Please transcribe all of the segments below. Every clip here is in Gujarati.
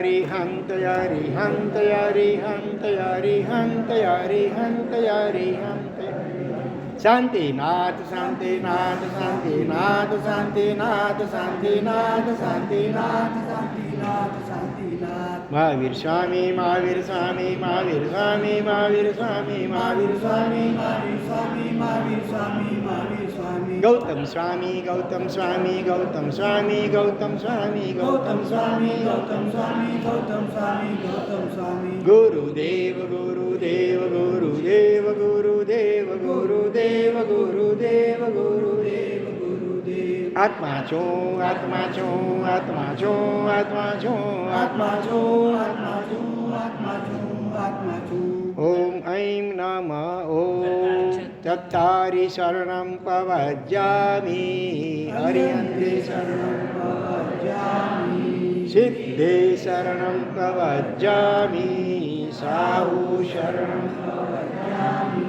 Hanta yari hanta yari hanta yari hanta yari hanta yari hanta Shanti Nath Shanti Nath Shanti Nath Shanti Nath Shanti Nath Shanti Nath Shanti Nath Shanti Nath Mahavir Swami Mahavir Swami Mahavir Swami Mahavir Swami Mahavir Swami Mahavir Swami Mahavir Swami Mahavir Swami Gautam Swami Gautam Swami Gautam Swami Gautam Swami Gautam Swami Gautam Swami Gautam Swami Gautam Swami Guru Deva Guru Deva Guru Deva Guru Deva Guru Deva Guru Deva Guru Deva Guru Deva Atma Cho Atma Cho Atma Cho Atma Cho Atma Cho Atma Cho Atma Cho Atma Cho Om Aim Nama Om Tattari Saranam Pavajjami Arihante Saranam Pavajjami Siddhe Saranam Pavajjami Sahu Saranam Pavajjami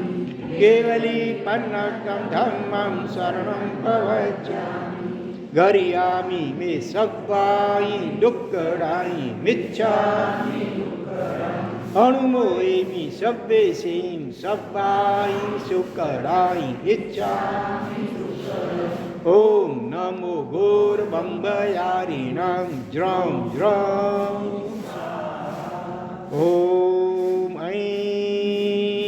Kevali Pannakam Dhammam Saranam Pavajjami Gariyami Me Sabbai Dukkadai Miccami Anumoyami Sabbe Sim Sabbai Sukadai Iccami Om Namo Gur Bambayarinam Jram Jram Om Aim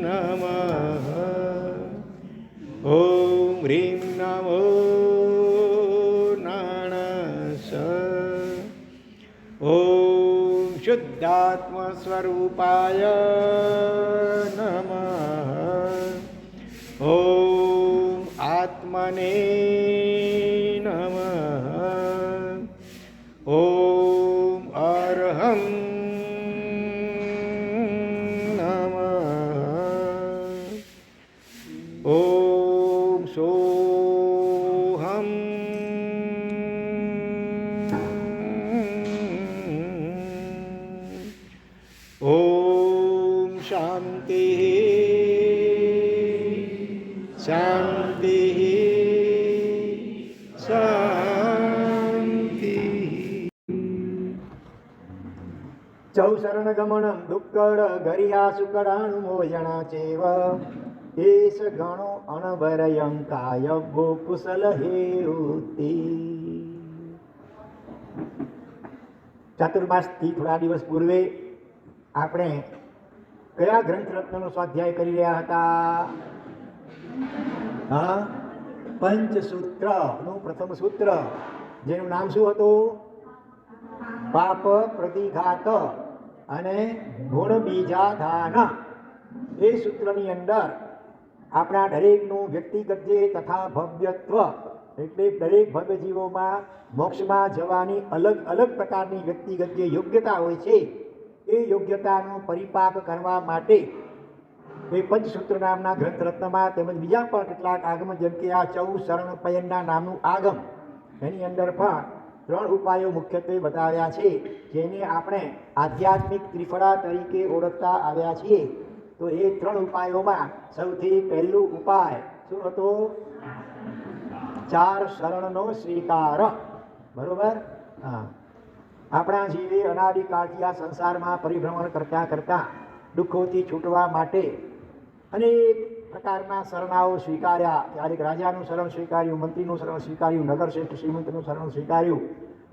Namah Om Rim Namo Nanasa Om Shuddhatma Swarupaya Namah Om Atmane Namah Om Arham Namah Om Soham Om Shanti Shanti Shanti Chau Saranagamana Dukkada Gariya Sukadanu Mojana Cheva Es Gano Anavarayam Kayabho Kusala Heuti ચાતુર્માસથી થોડા દિવસ પૂર્વે આપણે કયા ગ્રંથ રત્નનો સ્વાધ્યાય કરી રહ્યા હતા? હા, પંચસૂત્રનું પ્રથમ સૂત્ર જેનું નામ શું હતું? પાપ પ્રતિઘાત અને ગુણ બીજાધાન. એ સૂત્રની અંદર આપણા દરેકનું વ્યક્તિગત જે તથા ભવ્યત્વ એટલે દરેક ભવ્ય જીવોમાં મોક્ષમાં જવાની અલગ અલગ પ્રકારની વ્યક્તિગત જે યોગ્યતા હોય છે એ યોગ્યતાનો પરિપાક કરવા માટે એ પંચસૂત્ર નામના ગ્રંથરત્નમાં તેમજ બીજા પણ કેટલાક આગમ જેમ કે આ ચૌ શરણ પયનના નામનું આગમ એની અંદર પણ 3 ઉપાયો મુખ્યત્વે બતાવ્યા છે જેને આપણે આધ્યાત્મિક ત્રિફળા તરીકે ઓળખતા આવ્યા છીએ. તો એ 3 ઉપાયોમાં સૌથી પહેલું ઉપાય શું હતો? 4 શરણનો સ્વીકાર. બરોબર? હા, આપણા જીવે અનાદિકાળથી આ સંસારમાં પરિભ્રમણ કરતા કરતા દુઃખોથી છૂટવા માટે અનેક પ્રકારના શરણાઓ સ્વીકાર્યા. ક્યારેક રાજાનું શરણ સ્વીકાર્યું, મંત્રીનું શરણ સ્વીકાર્યું, નગર શ્રેષ્ઠ શ્રીમંતનું શરણ સ્વીકાર્યું,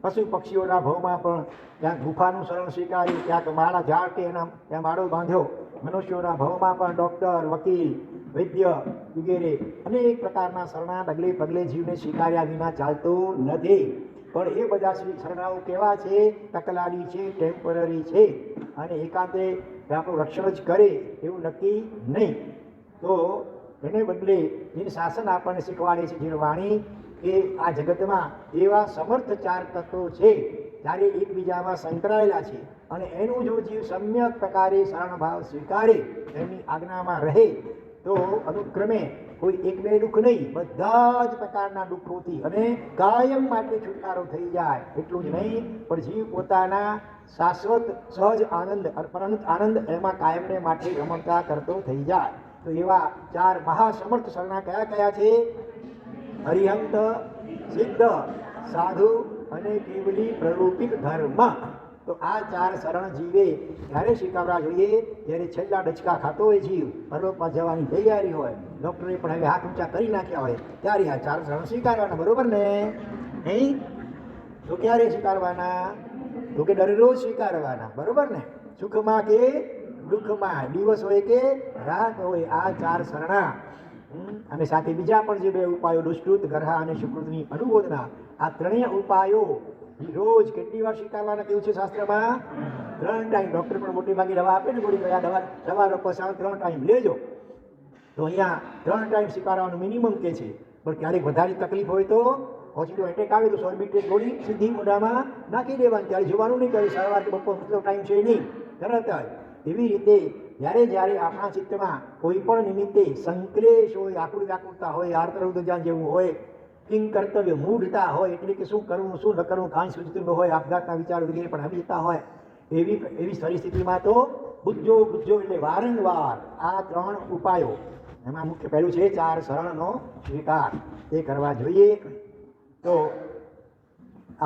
પશુ પક્ષીઓના ભાવમાં પણ ક્યાંક ગુફાનું શરણ સ્વીકાર્યું, ક્યાંક માળા ઝાડ કે એના ત્યાં માળો બાંધ્યો, મનુષ્યોના ભાવમાં પણ ડૉક્ટર, વકીલ, વૈદ્ય વગેરે અનેક પ્રકારના શરણા ડગલે પગલે જીવને સ્વીકાર્યા વિના ચાલતું નથી. પણ એ બધા શરણાઓ કેવા છે? તકલાદી છે, ટેમ્પરરી છે અને એકાંતે આપણું રક્ષણ જ કરે એવું નક્કી નહીં. તો એને બદલે જેનું શાસન આપણને શીખવાડે છે જે વાણી કે આ જગતમાં એવા સમર્થ 4 તત્વો છે જ્યારે એકબીજામાં સંકળાયેલા છે અને એનું જો જીવ સમ્યક પ્રકારે શરણભાવ સ્વીકારે, એમની આજ્ઞામાં રહે તો અનુક્રમે કોઈ એક બે દુઃખ નહીં, બધા જ પ્રકારના દુઃખોથી અને કાયમ માટે છુટકારો થઈ જાય. એટલું જ નહીં પણ જીવ પોતાના શાશ્વત સહજ આનંદ પરંત આનંદ એમાં કાયમને માટે રમણતા કરતો થઈ જાય. તો એવા 4 મહાસમર્થ શરણા કયા કયા છે? અરિહંત, સિદ્ધ, સાધુ અને કેવલી પ્રરૂપિક ધર્મ. તો આ 4 શરણ જીવે ત્યારે સ્વીકારવા જોઈએ જ્યારે છેલ્લા ડચકા ખાતો હોય જીવ, પરલોકમાં જવાની તૈયારી હોય, ડૉક્ટરે પણ હવે હાથ ઊંચા કરી નાખ્યા હોય, ત્યારે આ 4 શરણ સ્વીકારવાના. બરોબર ને? નહીં તો ક્યારે સ્વીકારવાના? તો કે દરરોજ સ્વીકારવાના. બરોબર ને? સુખમાં કે દુઃખમાં, દિવસ હોય કે રાત હોય, આ 4 શરણા. અને સાથે બીજા પણ જે 2 ઉપાયો, દુષ્કૃત, ગરહા અને સુકૃતની અનુમોદના, આ ત્રણેય ઉપાયો રોજ કેટલી વાર સ્વીકારવાના કેવું છે શાસ્ત્રમાં? 3 ટાઈમ. ડૉક્ટર પણ મોટી ભાગે દવા આપે ને, ગોળી ગયા દવા સવાર બપોર સાંજ 3 ટાઈમ લેજો. તો અહીંયા 3 ટાઈમ સ્વીકારવાનું મિનિમમ કે છે. પણ ક્યારેક વધારે તકલીફ હોય તો હોસ્પિટલ એટેક આવે તો સોર્બિટ્રેટ ગોળી સીધી મોઢામાં નાખી દેવાની. ત્યારે જોવાનું નહીં કે સવાર કે બપોર મતલબ ટાઈમ છે નહીં, તરત જ. એવી રીતે જ્યારે આપણા ચિત્તમાં કોઈ પણ નિમિત્તે સંક્લેશ હોય, વ્યાકુળતા હોય, આર્તરૌદ્રજાન જેવું હોય, કિંગ કર્તવ્ય મૂઢતા હોય, એટલે કે શું કરવું શું ન કરવું, કાંઈ સૂચતું ન હોય, આપઘાતના વિચારો વગેરે પણ આવી જતા હોય, એવી પરિસ્થિતિમાં તો બુદ્ધો એટલે વારંવાર આ 3 ઉપાયો, એમાં મુખ્ય પહેલું છે 4 શરણનો સ્વીકાર, તે કરવા જોઈએ. તો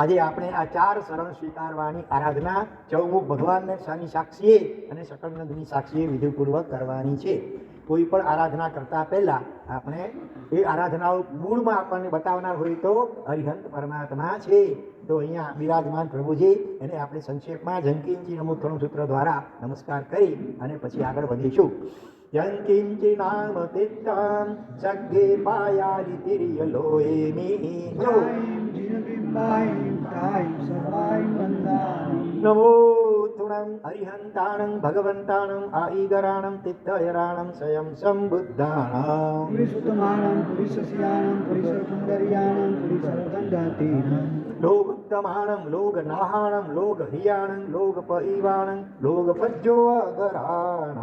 આજે આપણે આ 4 શરણ સ્વીકારવાની આરાધના ચૌમુખ ભગવાનને સાક્ષીએ અને સકળનંદની સાક્ષીએ વિધિપૂર્વક કરવાની છે. કોઈ પણ આરાધના કરતા પહેલા આપણે એ આરાધનાઓ મૂળમાં આપણને બતાવનાર હોય તો અરિહંત પરમાત્મા છે. તો અહીંયા બિરાજમાન પ્રભુજી એને આપણે સંક્ષેપમાં જંકિંચી નમોત્થમ સૂત્ર દ્વારા નમસ્કાર કરી અને પછી આગળ વધીશું. જંકિંચી નામ તિત્તમ સગ્ગે પાયારી તિર્ય લોએમી નમો તુણમ હરિહંતાણં ભગવંતાણં આઈગરાણં તિત્થયરાણં સ્વયં સંબુદ્ધાણં પુરીસુતમાણં પુરીસસ્યાણં પુરીસકુંદર્યાણં પુરીસર્ગંધાતીણં લોગોત્તમાણં લોગનાહાણં લોગહિયાણં લોગપઈવાણં લોગપજ્જો અગરાણં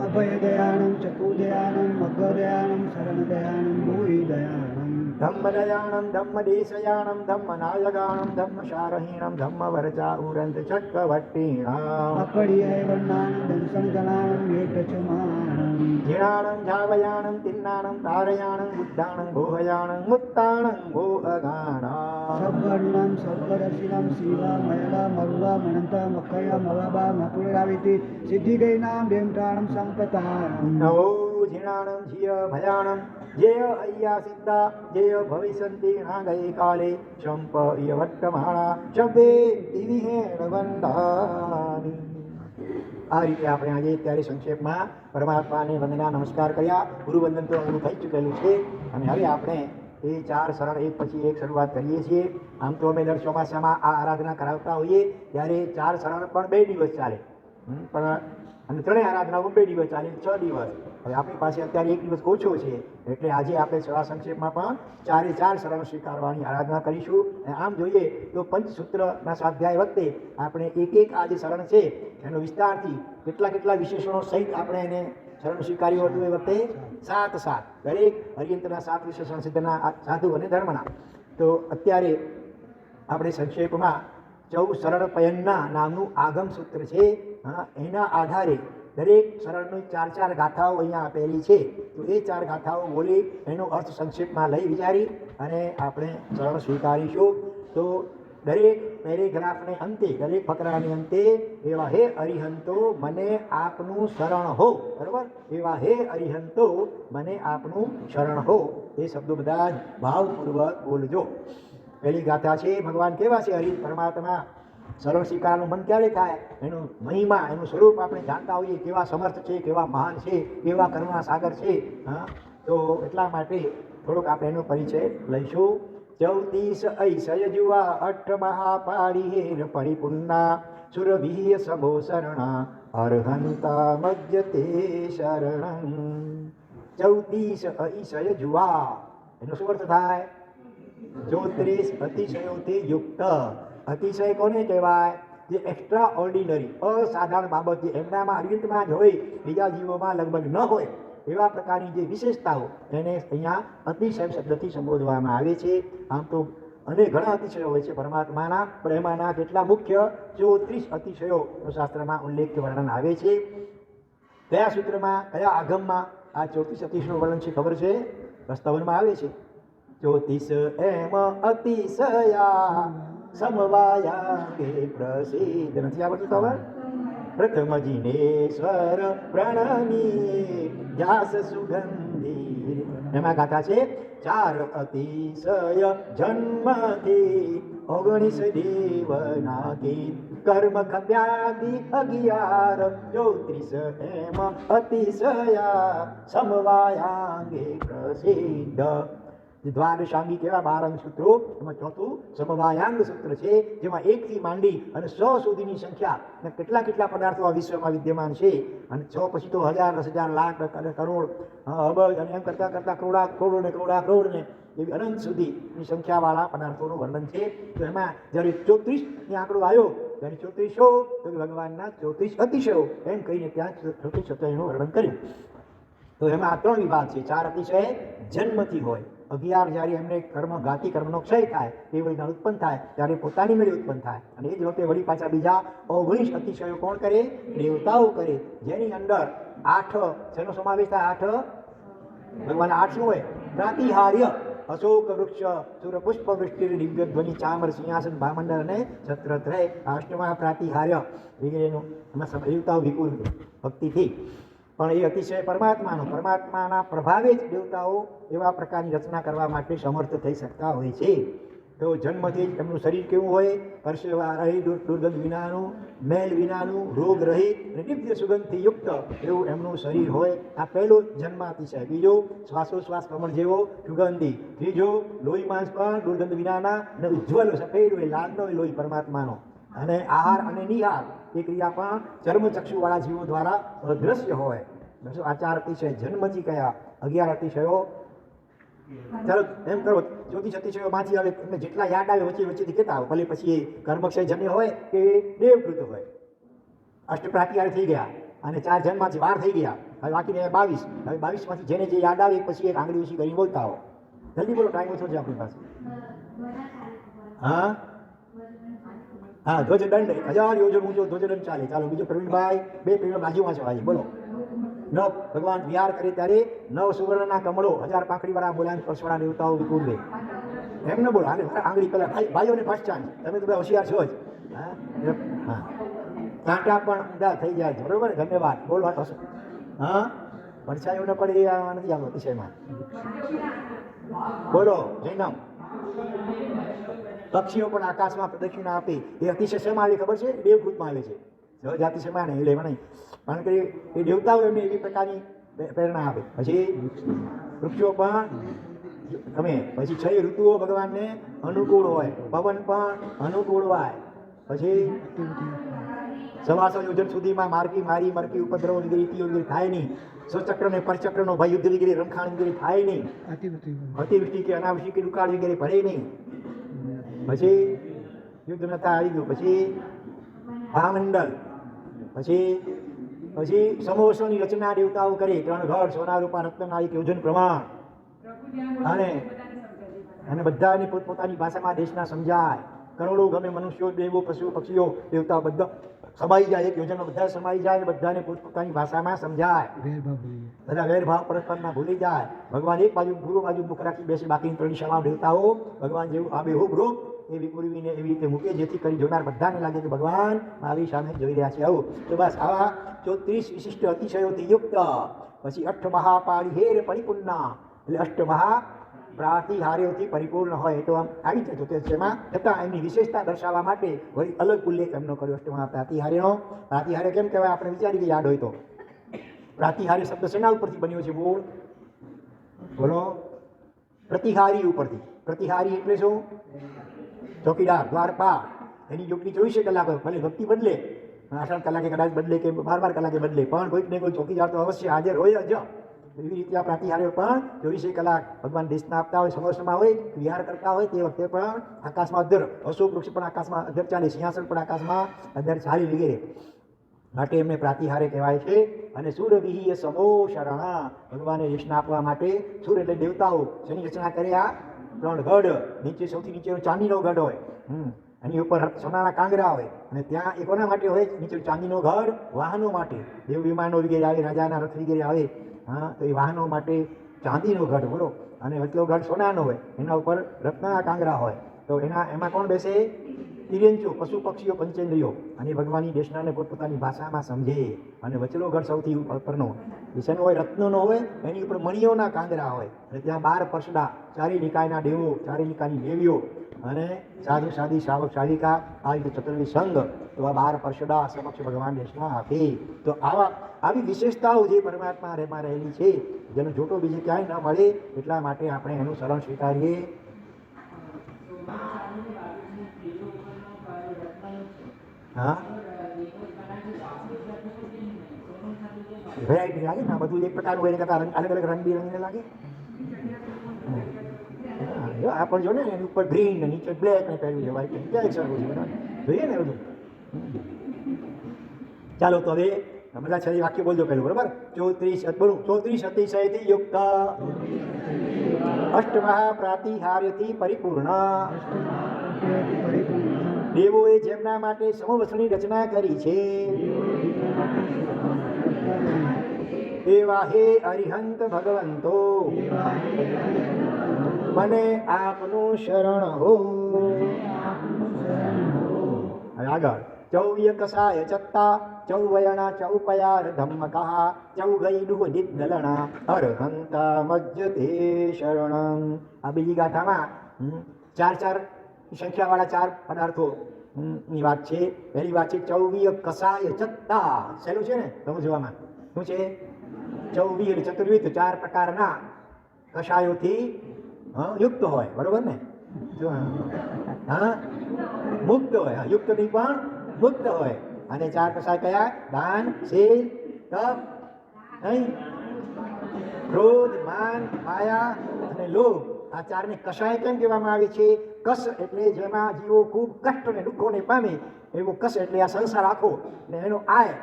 અભયદયાણં ચકુદયાણં મગ્ગદયાણં શરણદયાણં ભૂરિદયાણં ધમ્મદયાણં ધમ્મદેશયાણં ધમ્મનાયગાણં ધમ્મશારહીણં ધમ્મવરચાઉરંત ચક્રવર્તીણાં અકળીય વર્ણાણં દંસણગણાણં વેટચમાણં જીણાણં ઝાવયાણં તિન્નાણં તારયાણં બુદ્ધાણં ભોહયાણં મુત્તાણં ભોહગાણં સબ્બર્ણં સબ્બદર્શિનં શિવા મયલા મરુવા મણંતા મક્કયા મવાબા મકુળરાવિતિ સિદ્ધિગૈનાં બેમટાણં સંપતાણં નવો જીણાણં જીય ભયાણં જેય અય્યા સિદ્ધા જેય ભવિષ્યંતિ ના ગઈ કાલે ચંપ ય વર્તમાણા શબ્દે દિવિહેણ વંદાની. આ રીતે આપણે આજે અત્યારે સંક્ષેપમાં પરમાત્માને વંદના નમસ્કાર કર્યા. ગુરુવંદન તો અમરું થઈ ચૂકેલું છે અને હવે આપણે એ 4 શરણ એક પછી એક શરૂઆત કરીએ છીએ. આમ તો અમે દર ચોમાસામાં આ આરાધના કરાવતા હોઈએ ત્યારે 4 શરણ પણ 2 દિવસ ચાલે, પણ અને 3 આરાધનાઓ 2 દિવસ ચાલે, 6 દિવસ. હવે આપણી પાસે અત્યારે 1 દિવસ ઓછો છે એટલે આજે આપણે સવા સંક્ષેપમાં પણ 4 શરણ સ્વીકારવાની આરાધના કરીશું. આમ જોઈએ તો પંચસૂત્રના સ્વાધ્યાય વખતે આપણે એક આ જે શરણ છે એનો વિસ્તારથી કેટલા વિશેષણો સહિત આપણે એને શરણ સ્વીકાર્યું હતું. એ વખતે 7 દરેક હરિયંતના 7 વિશેષણ સિદ્ધના સાધુ અને ધર્મના. તો અત્યારે આપણે સંક્ષેપમાં 14 શરણ પયનના નામનું આગમ સૂત્ર છે. એના આધારે દરેક શરણની 4 ગાથાઓ અહીંયા આપેલી છે. તો એ 4 ગાથાઓ બોલી એનો અર્થ સંક્ષેપમાં લઈ વિચારી અને આપણે શરણ સ્વીકારીશું. તો દરેક પેરેગ્રાફને અંતે, દરેક ફકરાની અંતે એવા હે અરિહંતો મને આપનું શરણ હો, બરાબર, એવા હે અરિહંતો મને આપનું શરણ હો, એ શબ્દો બધા જ ભાવપૂર્વક બોલજો. પહેલી ગાથા છે ભગવાન કેવા છે? હરિ પરમાત્મા. શરણ સ્વીકારનું મન ક્યારે થાય? એનું મહિમા, એનું સ્વરૂપ આપણે જાણતા હોઈએ, કેવા સમર્થ છે, કેવા મહાન છે, કેવા કરુણા સાગર છે. તો એટલા માટે થોડોક આપણે એનો પરિચય લઈશું. 34 ઐસય જુવા 8 મહાપારી હેર પરિપૂર્ણા સુરભીય સમો શરણા અર્હંતા મજ્જતે શરણં. 34 ઐસય જુવા એનો શું અર્થ થાય? 34 અતિશયોથી યુક્ત. અતિશય કોને કહેવાય? જે એક્સ્ટ્રા ઓર્ડિનરી, અસાધારણ બાબત જે એમનામાં અરિહંતમાં જ હોય, બીજા જીવોમાં લગભગ ન હોય, એવા પ્રકારની જે વિશેષતાઓ એને અહીંયા અતિશય શબ્દથી સંબોધવામાં આવે છે. આમ તો અને ઘણા અતિશયો હોય છે પરમાત્માના, પણ એમાંના કેટલા મુખ્ય 34 અતિશયો શાસ્ત્રમાં ઉલ્લેખ વર્ણન આવે છે. કયા સૂત્રમાં, કયા આગમમાં આ 34 અતિશયનું વર્ણન છે ખબર છે? પ્રસ્તાવનમાં આવે છે 34 એમ અતિશયા સમવાયાંગે પ્રસિદ્ધ. નથી આવડતું તો હવે? પ્રથમ જીનેશ્વર પ્રણમી વ્યાસ સુગંધી. એમાં ગાથા છે 4 અતિશય જન્મથી 19 દેવનાથી કર્મ ખપ્યાદિ 11 34 એમ અતિશયા સમવાયાંગે પ્રસિદ્ધ. દ્વાદશાંગી કેવા 12 સૂત્રો, એમાં ચોથું સમવાયાંગ સૂત્ર છે, જેમાં 1 થી માંડી અને 100 સુધીની સંખ્યા અને કેટલા કેટલા પદાર્થો આ વિશ્વમાં વિદ્યમાન છે. અને 100 પછી તો 1000, 10,000, લાખ અને કરોડ, અબજ અને એમ કરતાં કરતાં કરોડ ને એવી અનંત સુધીની સંખ્યાવાળા પદાર્થોનું વર્ણન છે. તો એમાં જ્યારે 34 આંકડો આવ્યો, ત્યારે 34 તો ભગવાનના 34 અતિશયો એમ કહીને ત્યાં 34 અતિશયનું વર્ણન કર્યું. તો એમાં આ 3 વિભાગ છે. 4 અતિશય જન્મથી હોય, 11 જ્યારે એમને ઘાતી કર્મનો ક્ષય થાય, એ વળી ઉત્પન્ન થાય ત્યારે પોતાની મેળે ઉત્પન્ન થાય. અને એ જ વખતે વળી પાછા બીજા 19 અતિશયો કોણ કરે? દેવતાઓ કરે, જેની અંદર 8 શેનો સમાવેશ થાય? 8 ભગવાન 8 શું હોય? પ્રાતિહાર્ય, અશોક વૃક્ષ, સુર પુષ્પ વૃષ્ટિ, દિવ્ય ધ્વનિ, ચામર, સિંહાસન, ભામંડળ અને છત્રત્રય, અષ્ટમા પ્રાતિહાર્ય વગેરેનું એમાં દેવતાઓ વિપુલ ભક્તિથી. પણ એ અતિશય પરમાત્માના પ્રભાવે જ દેવતાઓ એવા પ્રકારની રચના કરવા માટે સમર્થ થઈ શકતા હોય છે. તો જન્મથી જ એમનું શરીર કેવું હોય? પરસેવા રહિત, દુર્ગંધ વિનાનું, મેલ વિનાનું, રોગ રહિત અને દિવ્ય સુગંધથી યુક્ત એવું એમનું શરીર હોય. આ પહેલો જન્મ અતિશય. બીજો શ્વાસોશ્વાસ કમળ જેવો સુગંધી. ત્રીજો લોહી માંસ પણ દુર્ગંધ વિનાના અને ઉજ્જવલ સફેદ હોય, લાલનો હોય લોહી પરમાત્માનો. અને આહાર અને નિહાર એ ક્રિયા પણ ચર્મચક્ષુવાળા જીવો દ્વારા અદ્રશ્ય હોય. આ 4 અતિશય જન્મથી કયા? 11 અતિશયો. ચાલો એમ કરો, 34 અતિશયોમાંથી હવે તમને જેટલા યાદ આવે વચ્ચેથી કહેતા આવો. ભલે પછી એ કર્મક્ષય જન્ય હોય કે દેવકૃત હોય. અષ્ટપ્રાતિહાર્ય થઈ ગયા અને 4 જન્મમાંથી 12 થઈ ગયા. હવે બાકીને 22. હવે 22માંથી જેને જે યાદ આવે પછી એક આંગળી ઓછી કરીને બોલતા હો. જલ્દી બોલો, ટાઈમ ઓછો છે આપણી પાસે. હા, ધ્વજદંડ 1000 યોજન ઊંચો ધ્વજદંડ ચાલે. ચાલો બીજો પ્રવીણભાઈ, 2 પ્રવીણ બાજુમાં છે ભાઈ, બોલો. 9 ભગવાન વિહાર કરે ત્યારે 9 સુવર્ણના કમળો, 1000 પાંખડીવાળા બોલાન પરસવાળા દેવતાઓ વિપુલ દે. એમ ન બોલો, આંગળી પેલા ભાઈઓને ફર્સ્ટ ચાન્સ. તમે તો બધા હોશિયાર છો જ. હા, કાંટા પણ ઊંધા થઈ જાય છે. બરોબર, ધન્યવાદ. બોલો. હા, પડછાયો ન પડે એ નથી આવતો અતિશયમાં. બોલો જૈનમ. પક્ષીઓ પણ આકાશમાં પ્રદક્ષિણા આપે. એ અતિશય શેમાં આવે ખબર છે? દેવકૃતમાં આવે છે. જાતિ શેમાં નહીં લેવા નહીં, કારણ કે એ દેવતાઓ એમને એવી પ્રકારની પ્રેરણા આપે. પછી વૃક્ષો પણ તમે, પછી 6 ઋતુઓ ભગવાનને અનુકૂળ હોય, પવન પણ અનુકૂળ હોય. પછી 125 યોજન સુધીમાં મારી મરકી ઉપદ્રવ વગેરે થાય નહીં. સ્વચક્ર ને પરચક્રનો ભય, યુદ્ધ વગેરે રમખાણ વગેરે થાય નહીં. અતિવૃષ્ટિ કે અનાવૃષ્ટિ કે દુકાળ વગેરે પડે નહીં. પછી યુદ્ધ નતા આવી ગયું. પછી ભામંડળ. પછી સમોસોની રચના દેવતાઓ કરે. 3 ઘડ, સોના રૂપા રત્નના 1 યોજન પ્રમાણ. અને બધાને પોતપોતાની ભાષામાં દેશના સમજાય. કરોડો ગમે મનુષ્યો, દેવો, પશુઓ, પક્ષીઓ, દેવતાઓ બધા સમાઈ જાય. 1 યોજનમાં બધા સમાઈ જાય અને બધાને પોતપોતાની ભાષામાં સમજાય. બધા વેરભાવ પરસ્પરના ભૂલી જાય. ભગવાન એક બાજુ પૂર્વ બાજુ મુખ રાખી બેસે, બાકીની 3 દિશામાં દેવતાઓ ભગવાન જેવું આબેહૂબ રૂપ એવી પૂર્વીને એવી રીતે મૂકે, જેથી કરી જોનાર બધાને લાગે કે ભગવાન મારી સામે જોઈ રહ્યા છે. આવું તો બસ આવા 34 વિશિષ્ટ અતિશયોથી યુક્ત. પછી 8 મહાપાળી હેર પરિપૂર્ણ, એટલે 8 મહા પ્રાતિહાર્યોથી પરિપૂર્ણ હોય. તો આમ આવી જાય 74 છતાં એમની વિશેષતા દર્શાવવા માટે વળી અલગ ઉલ્લેખ એમનો કર્યો 8 મહા પ્રાતિહાર્યનો. પ્રાતિહાર્ય કેમ કહેવાય? આપણે વિચારી કે યાદ હોય તો. પ્રાતિહાર્ય શબ્દ શેના ઉપરથી બન્યો છે? બોલો. પ્રતિહારી ઉપરથી. પ્રતિહારી એટલે શું? ચોકીદાર, દ્વારપાળ. એની ડ્યુટી 24 કલાક હોય. ભલે ભક્તિ બદલે, 8 કલાકે કદાચ બદલે કે 12 કલાકે બદલે, પણ કોઈક ને કોઈ ચોકીદાર તો અવશ્ય હાજર હોય જ. એવી રીતે આ પ્રાતિહાર્યો પણ 24 કલાક ભગવાન દેશના આપતા હોય, સમોસમાં હોય, વિહાર કરતા હોય, તે વખતે પણ આકાશમાં અધર, અશોક વૃક્ષ પણ આકાશમાં અધર ચાલે, સિંહાસન પણ આકાશમાં અધર ચાલે વગેરે માટે એમને પ્રાતિહાર્ય કહેવાય છે. અને સુરવિહીય સમો શરણા, ભગવાને દેશના આપવા માટે સુર એટલે દેવતાઓ જેની રચના કર્યા 3 ગઢ. નીચે સૌથી નીચેનો ચાંદીનો ગઢ હોય, એની ઉપર સોનાના કાંગરા હોય, અને ત્યાં એ કોના માટે હોય? નીચે ચાંદીનો ગઢ વાહનો માટે. દેવ વિમાનો વગેરે આવે, રાજાના રથ વગેરે આવે, હા, તો એ વાહનો માટે ચાંદીનો ગઢ. બોલો. અને વચલો ગઢ સોનાનો હોય, એના ઉપર રત્નના કાંગરા હોય. તો એમાં કોણ બેસે? તિર્યંચો, પશુ પક્ષીઓ પંચેન્દ્રિયો, અને ભગવાનની દેશનાને પોતપોતાની ભાષામાં સમજે. અને વચલો ગઢ સૌથી ઉપરનો એ શેનો હોય? રત્નોનો હોય. એની ઉપર મણિયોના કાંગરા હોય, અને ત્યાં 12 પરસડા, ચારે નિકાયના દેવો, ચારે નિકાયની દેવીઓ, અને સાધુ સાધી શ્રાવક શ્રાવિકા, આ રીતે ચતુર્વિધ સંઘ. તો આ 12 પરસડા સમક્ષ ભગવાન દેશના આપે. તો આવી વિશેષતાઓ જે પરમાત્મામાં રહેલી છે, જેનો જોટો બીજે ક્યાંય ન મળે, એટલા માટે આપણે એનું શરણ સ્વીકારીએ. હા, વેરાયટી લાગે ને, બધું એક પ્રકારનું હોય, એને કરતા અલગ અલગ રંગબેરંગી લાગે. આ પણ જો ને, એની ઉપર ગ્રીન ને નીચે બ્લેક ને પહેર્યું છે, વ્હાઈટ ક્યાં સરખું છે, જોઈએ ને બધું. ચાલો તો હવે બધા છેલ્લી વાક્ય બોલજો પેલું, બરોબર? 34 અતિશયથી યુક્ત, અષ્ટમહા પ્રાતિહાર્યથી પરિપૂર્ણ, દેવોએ જેમના માટે સમવસ્ત્રની રચના કરી છે, એવા હે અરિહંત ભગવંતો, મને આપનું શરણ હો. આગળ ચૌવ્ય કસાય ચત્તા, ચૌવયણા ચૌપયાર ધમ્મકા, ચૌગૈડુહ નિદલણા, અર્હંતા મજ્જતે શરણં. આ બીજી ગાથામાં 4 સંખ્યાવાળા 4 પદાર્થો ની વાત છે. પહેલી વાત છે ચૌવ્ય કસાય ચત્તા. સહેલું છે ને સમજવામાં? શું છે? ચૌવી એટલે ચતુર્વિધ, 4 પ્રકારના કષાયોથી યુક્ત હોય, બરોબર ને? હા, મુક્ત હોય. યુક્ત ની પણ મુક્ત હોય. અને 4 કષાય કયા? દાન, શીલ, તપ, નહીં, ક્રોધ, માન, માયા અને લોભ. આ 4ને કષાય કેમ કહેવામાં આવે છે? કસ એટલે જેમાં જીવો ખૂબ કષ્ટ અને દુઃખોને પામે, એવો કસ એટલે આ સંસાર આખો, ને એનો આય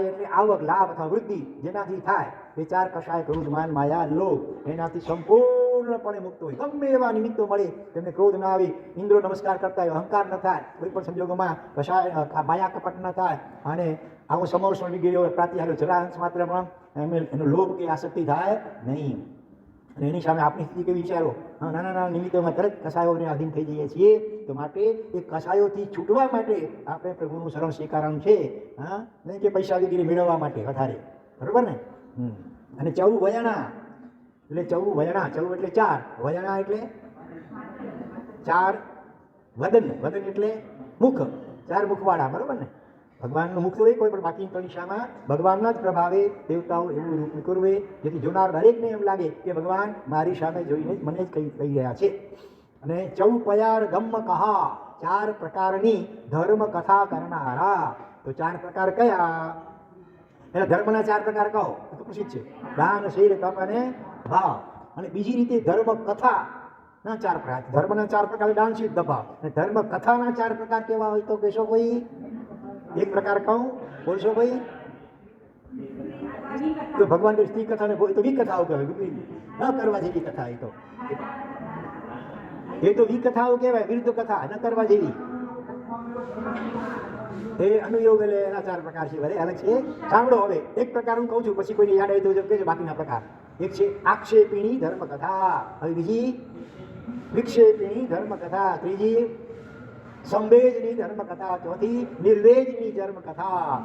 એટલે આવક, લાભ અથવા વૃદ્ધિ જેનાથી થાય. એ 4 કષાય ક્રોધ, માન, માયા, લોભ, એનાથી સંપૂર્ણપણે મુક્ત હોય. ગમે એવા નિમિત્તો મળે, તેમને ક્રોધ ના આવે, ઇન્દ્રો નમસ્કાર કરતા હોય, અહંકાર ન થાય, કોઈ પણ સંજોગોમાં કષાય માયા કપટ ન થાય, અને આવો સમોર્ષણ વિગેરે પ્રાતિહાર્ય જરા અંશ માત્ર પણ એનો લોભ કે આસક્તિ થાય નહીં. અને એની સામે આપણી સ્થિતિ કેવી વિચારો? નાના નાના નિમિત્તોમાં તરત કસાયોને આધીન થઈ જઈએ છીએ. તો માટે એ કસાયોથી છૂટવા માટે આપણે પ્રભુનું શરણ સ્વીકારવાનું છે. હા, નહીં કે પૈસા વગેરે મેળવવા માટે વધારે, બરોબર ને? અને ચૌ વયણા એટલે ચૌ વયણા, ચૌ એટલે 4, વયણા એટલે 4 વદન, વદન એટલે મુખ, 4 મુખવાળા, બરોબર ને? ભગવાનનું મુખ તો હોય કોઈ પણ, બાકીની દિશામાં ભગવાનના જ પ્રભાવે દેવતાઓ એવું રૂપ કરવે, જેથી જોનાર દરેકને એમ લાગે કે ભગવાન મારી સામે જોઈને જ મને જ કહી રહ્યા છે. અને ચૌપયાર ધમ્મ કહા, 4 પ્રકારની ધર્મ કથા કરનારા. તો 4 પ્રકાર કયા? એના ધર્મના 4 પ્રકાર કહો તો પ્રસિદ્ધ છે: દાન, શીલ, તપ અને ભાવ. અને બીજી રીતે ધર્મ કથા ના 4 પ્રકાર. ધર્મના 4 પ્રકાર દાન, શીલ, તપ, ભાવ. અને ધર્મ કથાના 4 પ્રકાર કેવા હોય તો કહેશો કોઈ? એક પ્રકાર કહું, બોલશો ભાઈ? તો ભગવાન સ્ત્રી કથા ને તો વિકથાઓ કહેવાય, ન કરવા જેવી કથા. એ તો વિકથાઓ કહેવાય, વિરુદ્ધ કથા, ન કરવા જેવી. એ અનુયોગ એટલે એના 4 પ્રકાર છે, ભલે અલગ છે. સાંભળો હવે, એક પ્રકાર હું કહું છું, પછી કોઈને યાદ આવે તો કહેજો બાકીના પ્રકાર. એક છે આક્ષેપીણી ધર્મ કથા, હવે બીજી વિક્ષેપીણી ધર્મ કથા, ત્રીજી સંવેદની ધર્મ કથા, ચોથી નિર્વેદની ધર્મ કથા.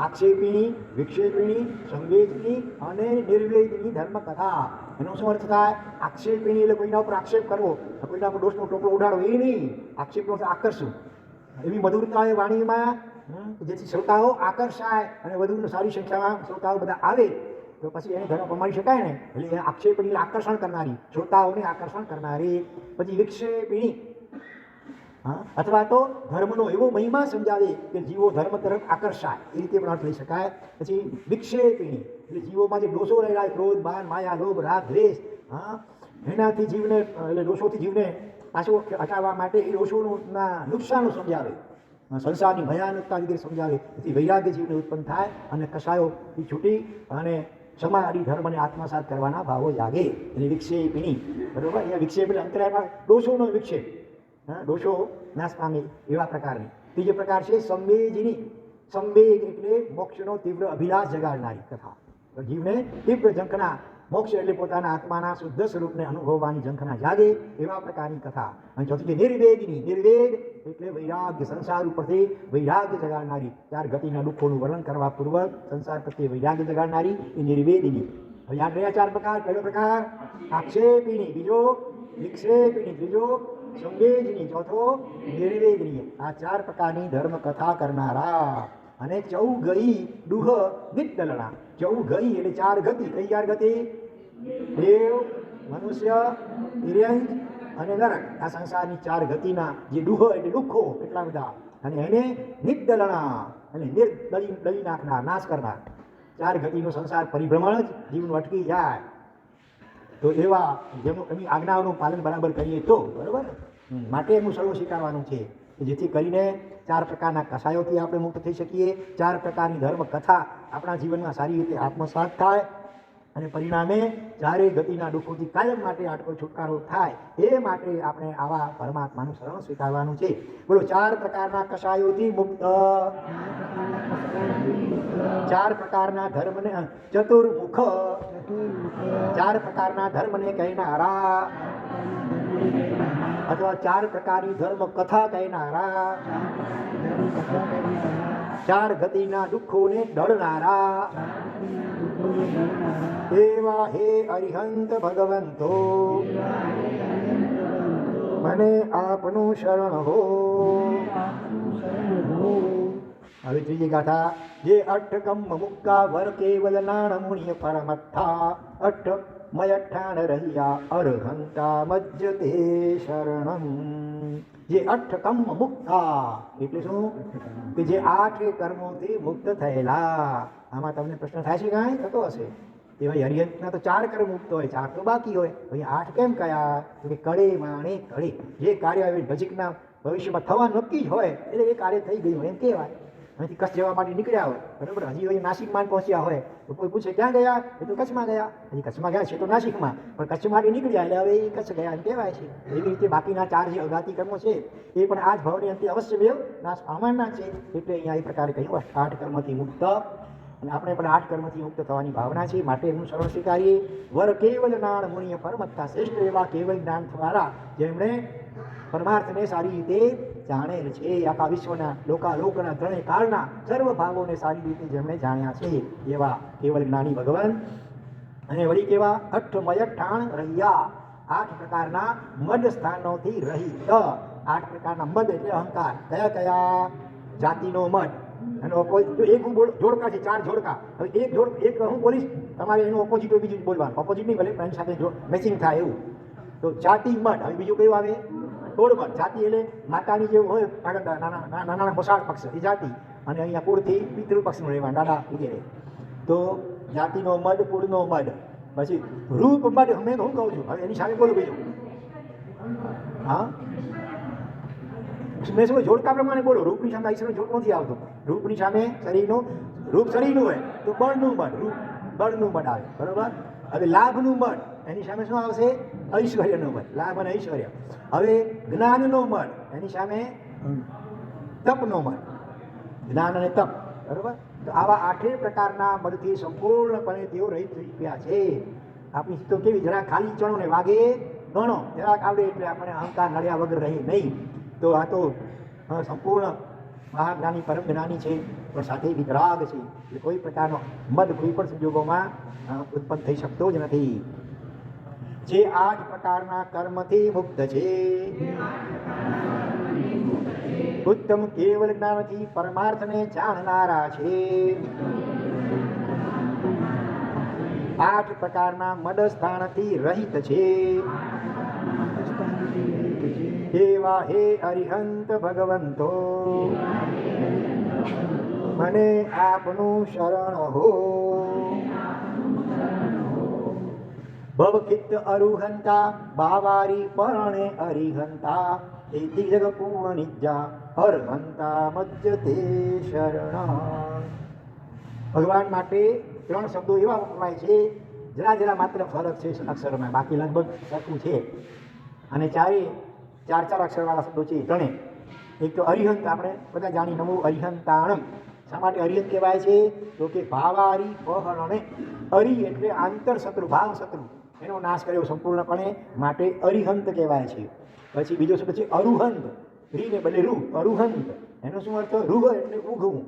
આક્ષેપીણી, વિક્ષેપીણી, સંવેદની અને નિર્વેદની ધર્મ કથા. એનો શું અર્થ થાય? આક્ષેપીણી એટલે કોઈના ઉપર આક્ષેપ કરવો, કોઈના ઉપર દોષનો ટોપલો ઉડાડવો, એ નહીં. આક્ષેપનો આકર્ષવું, એવી મધુરતા એ વાણીમાં, જેથી શ્રોતાઓ આકર્ષાય અને વધુ સારી સંખ્યામાં શ્રોતાઓ બધા આવે, તો પછી એને ધર્મ પ્રમાણી શકાય ને. એટલે આક્ષેપીણી આકર્ષણ કરનારી, શ્રોતાઓને આકર્ષણ કરનારી. પછી વિક્ષેપીણી, અથવા તો ધર્મનો એવો મહિમા સમજાવે કે જીવો ધર્મ તરફ આકર્ષાય, એ રીતે પણ અર્થ લઈ શકાય. પછી વિક્ષેપિણી એટલે જીવોમાં જે દોષો રહેલા, ક્રોધ, માન, માયા, લોભ, રાગ, દ્વેષ, એનાથી જીવને, એટલે દોષોથી જીવને પાછો હટાવવા માટે એ દોષોના નુકસાનો સમજાવે, સંસારની ભયાનકતા વગેરે સમજાવે. એથી વૈરાગ્ય જીવને ઉત્પન્ન થાય અને કસાયોથી છૂટી અને સમાધિ ધર્મને આત્મસાત કરવાના ભાવો જાગે. એટલે વિક્ષેપિણી, બરોબર? અહીંયા વિક્ષેપ એટલે અંતરાયમાં દોષોનો વિક્ષેપ, દોષો નાશ પામે એવા પ્રકારની. ત્રીજો પ્રકાર છે સંવેદની. સંવેગ એટલે મોક્ષનો તીવ્ર અભિલાષ જગાડનારી કથા, જીવને તીવ્ર ઝંખના મોક્ષ એટલે પોતાના આત્માના શુદ્ધ સ્વરૂપને અનુભવવાની ઝંખના જાગે એવા પ્રકારની કથા. અને ચોથી છે નિર્વેદની. નિર્વેદ એટલે વૈરાગ્ય, સંસાર ઉપરથી વૈરાગ્ય જગાડનારી, 4 ગતિના દુઃખોનું વર્ણન કરવા પૂર્વક સંસાર પ્રત્યે વૈરાગ્ય જગાડનારી એ નિર્વેદની. હવે યાદ રહ્યા 4 પ્રકાર. પહેલો પ્રકાર આક્ષેપિણી, બીજો વિક્ષેપિણી, ત્રીજો સંવેદની, ચોથો નિર્વેદની. આ 4 પ્રકારની ધર્મ કથા કરનારા. અને ચૌગઈ દુહ નિત્તલણા. ચૌગઈ એટલે 4 ગતિ. કઈ 4 ગતિ? દેવ, મનુષ્ય, તિર્યંક અને નરક. આ સંસારની 4 ગતિના જે દુહ એટલે દુઃખો એટલા બધા, અને એને નિત્તલણા અને દળી નાખનાર, નાશ કરનાર. 4 ગતિનો સંસાર પરિભ્રમણ જ જીવનું અટકી જાય. તો એવા જેમનું એની આજ્ઞાઓનું પાલન બરાબર કરીએ તો બરાબર. માટે એનું સર્વ સ્વીકારવાનું છે, જેથી કરીને 4 પ્રકારના કસાયોથી આપણે મુક્ત થઈ શકીએ. 4 પ્રકારની ધર્મ કથા આપણા જીવનમાં સારી રીતે આત્મસાત થાય અને પરિણામે 4 ગતિના દુઃખોથી કાયમ માટે આટલો છુટકારો થાય. એ માટે આપણે આવા પરમાત્માનું શરણ સ્વીકારવાનું છે. બોલો, 4 પ્રકારના કસાયોથી મુક્ત, 4 પ્રકારના ધર્મને ચતુર્મુખ, 4 પ્રકારના ધર્મને કહેનારા અથવા 4 પ્રકારની ધર્મ કથા કહેનારા, 4 ગતિના દુઃખોને દળનારા એવા હે અરિહંત ભગવંતો, મને આપનું શરણ હો. હવે ત્રીજી ગાથા. જે અષ્ટકમ મુક્તા વર કેવલ નાણ મુનિય પરમત્થા, અષ્ટમયઠાણ રહ્યા અર્હંતા મજ્જતે શરણમ. જે અષ્ટકમ મુક્તા એટલે શું? કે જે 8 કર્મોથી મુક્ત થયેલા. આમાં તમને પ્રશ્ન થાય છે? કાંઈ થતો હશે. એ ભાઈ હરિહંતના તો 4 કર્મ મુક્ત હોય, 4 તો બાકી હોય. ભાઈ 8 કેમ કયા? કે કળે માણે કળે. જે કાર્ય નજીકના ભવિષ્યમાં થવાનું નક્કી જ હોય એટલે એ કાર્ય થઈ ગયું એમ કહેવાય. અહીંથી કચ્છ જવા માટે નીકળ્યા હોય બરાબર, હજી અહીં નાસિકમાં પહોંચ્યા હોય તો કોઈ પૂછે ક્યાં ગયા? એ તો કચ્છમાં ગયા. હજી કચ્છમાં ગયા છે તો નાસિકમાં, પણ કચ્છ માટે નીકળ્યા એટલે હવે એ કચ્છ ગયા એમ કહેવાય છે. એવી રીતે બાકીના 4 જે અગાતી કર્મો છે એ પણ આ જ ભાવની અંતે અવશ્ય વ્યવ નાશ પામવાના છે. એટલે અહીંયા એ પ્રકારે કહ્યું 8 કર્મથી મુક્ત. અને આપણે પણ 8 કર્મથી મુક્ત થવાની ભાવના છે. માટે એનું સર્વ સ્વીકારીએ. વર કેવલ નાણ મુનિય પરમત્તા, શ્રેષ્ઠ એવા કેવલ જ્ઞાન દ્વારા જેમણે પરમાર્થને સારી રીતે જાણેલ છે. આખા વિશ્વના લોકના ત્રણેય કાળના સર્વ ભાગોને સારી રીતે જેમણે જાણ્યા છે એવા કેવલ જ્ઞાની ભગવાન. અને વળી કેવા? અષ્ટમયઠાણ રહ્યા, 8 પ્રકારના મદ સ્થાનોથી રહિત. 8 પ્રકારના મદ એટલે અહંકાર. કયા કયા? જાતિનો મદ. અને એક હું જોડકા છે, 4 જોડકા. હવે એક હું બોલીશ, તમારે એનું ઓપોઝિટ હોય બીજું બોલવાનું. ઓપોઝિટ નહીં ભલે એની સાથે મેચિંગ થાય એવું. તો જાતિ મદ. હવે બીજું કયું આવે? તોડમડ. જાતિ એટલે માતાની જેવું હોય આગળ નાના મોસાળ પક્ષ, એ જાતિ. અને અહીંયા કુળથી પિતૃ પક્ષનું રહેવાનું, દાદા વગેરે. તો જાતિનો મદ, કુળનો મદ. પછી રૂપ મદ. મેં હું કહું છું, હવે એની સામે બોલું બીજું. હા, મેં શું જોડકા પ્રમાણે બોલો. રૂપની સામે ઈશ્વરનો જોડ નથી આવતો. રૂપની સામે શરીરનું, રૂપ શરીરનું હોય તો બળનું મદ, રૂપ બળનું મદ આવે બરોબર. હવે લાભનું મદ, એની સામે શું આવશે? ઐશ્વર્યનું મદ, લાભ અને ઐશ્વર્ય. હવે જ્ઞાનનો મદ, એની સામે તપનો મદ, જ્ઞાન અને તપ બરોબર. તો આવા 8 પ્રકારના મદથી સંપૂર્ણપણે તેઓ રહિત થઈ ગયા છે. આપણી તો કેવી જરાક ખાલી ચણો ને વાગે ગણો, જરાક આવડે એટલે આપણે અહંકાર નડ્યા વગર રહી નહીં. તો આ તો સંપૂર્ણ મહાજ્ઞાની પરમ જ્ઞાની છે, પણ સાથે વિતરાગ છે. એટલે કોઈ પ્રકારનો મદ કોઈ પણ સંજોગોમાં ઉત્પન્ન થઈ શકતો જ નથી. જે 8 પ્રકારના કર્મથી મુક્ત છે, ઉત્તમ કેવલ જ્ઞાનથી પરમાર્થને જાણનારા છે. 8 પ્રકારના મદ સ્થાનથી રહિત છે. એવા હે અરિહંત ભગવંતો, મને આપનું શરણ હો. ભવકિત અરુહંતા બાવારી પરણે અરિહંતા, એથી જગ પૂર્ણિજા અર્હંતા મજ્જતે શરણ. ભગવાન માટે 3 શબ્દો એવા વપરાય છે, જરા માત્ર ફરક છે અક્ષરોમાં, બાકી લગભગ સરખું છે. અને 4 અક્ષરવાળા શબ્દો છે ત્રણે. એક તો અરિહંત, આપણે બધા જાણી નમો અરિહંતાણમ, શા માટે અરિહંત કહેવાય છે? તો કે ભાવારી પહરણે, અરી એટલે આંતર શત્રુ, ભાવ શત્રુ, એનો નાશ કર્યો સંપૂર્ણપણે, માટે અરિહંત કહેવાય છે. પછી બીજો શબ્દ છે અરુહંત, રીને બદલે રૂ, અરુહંત. એનો શું અર્થ? રૂહ એટલે ઉઘવું,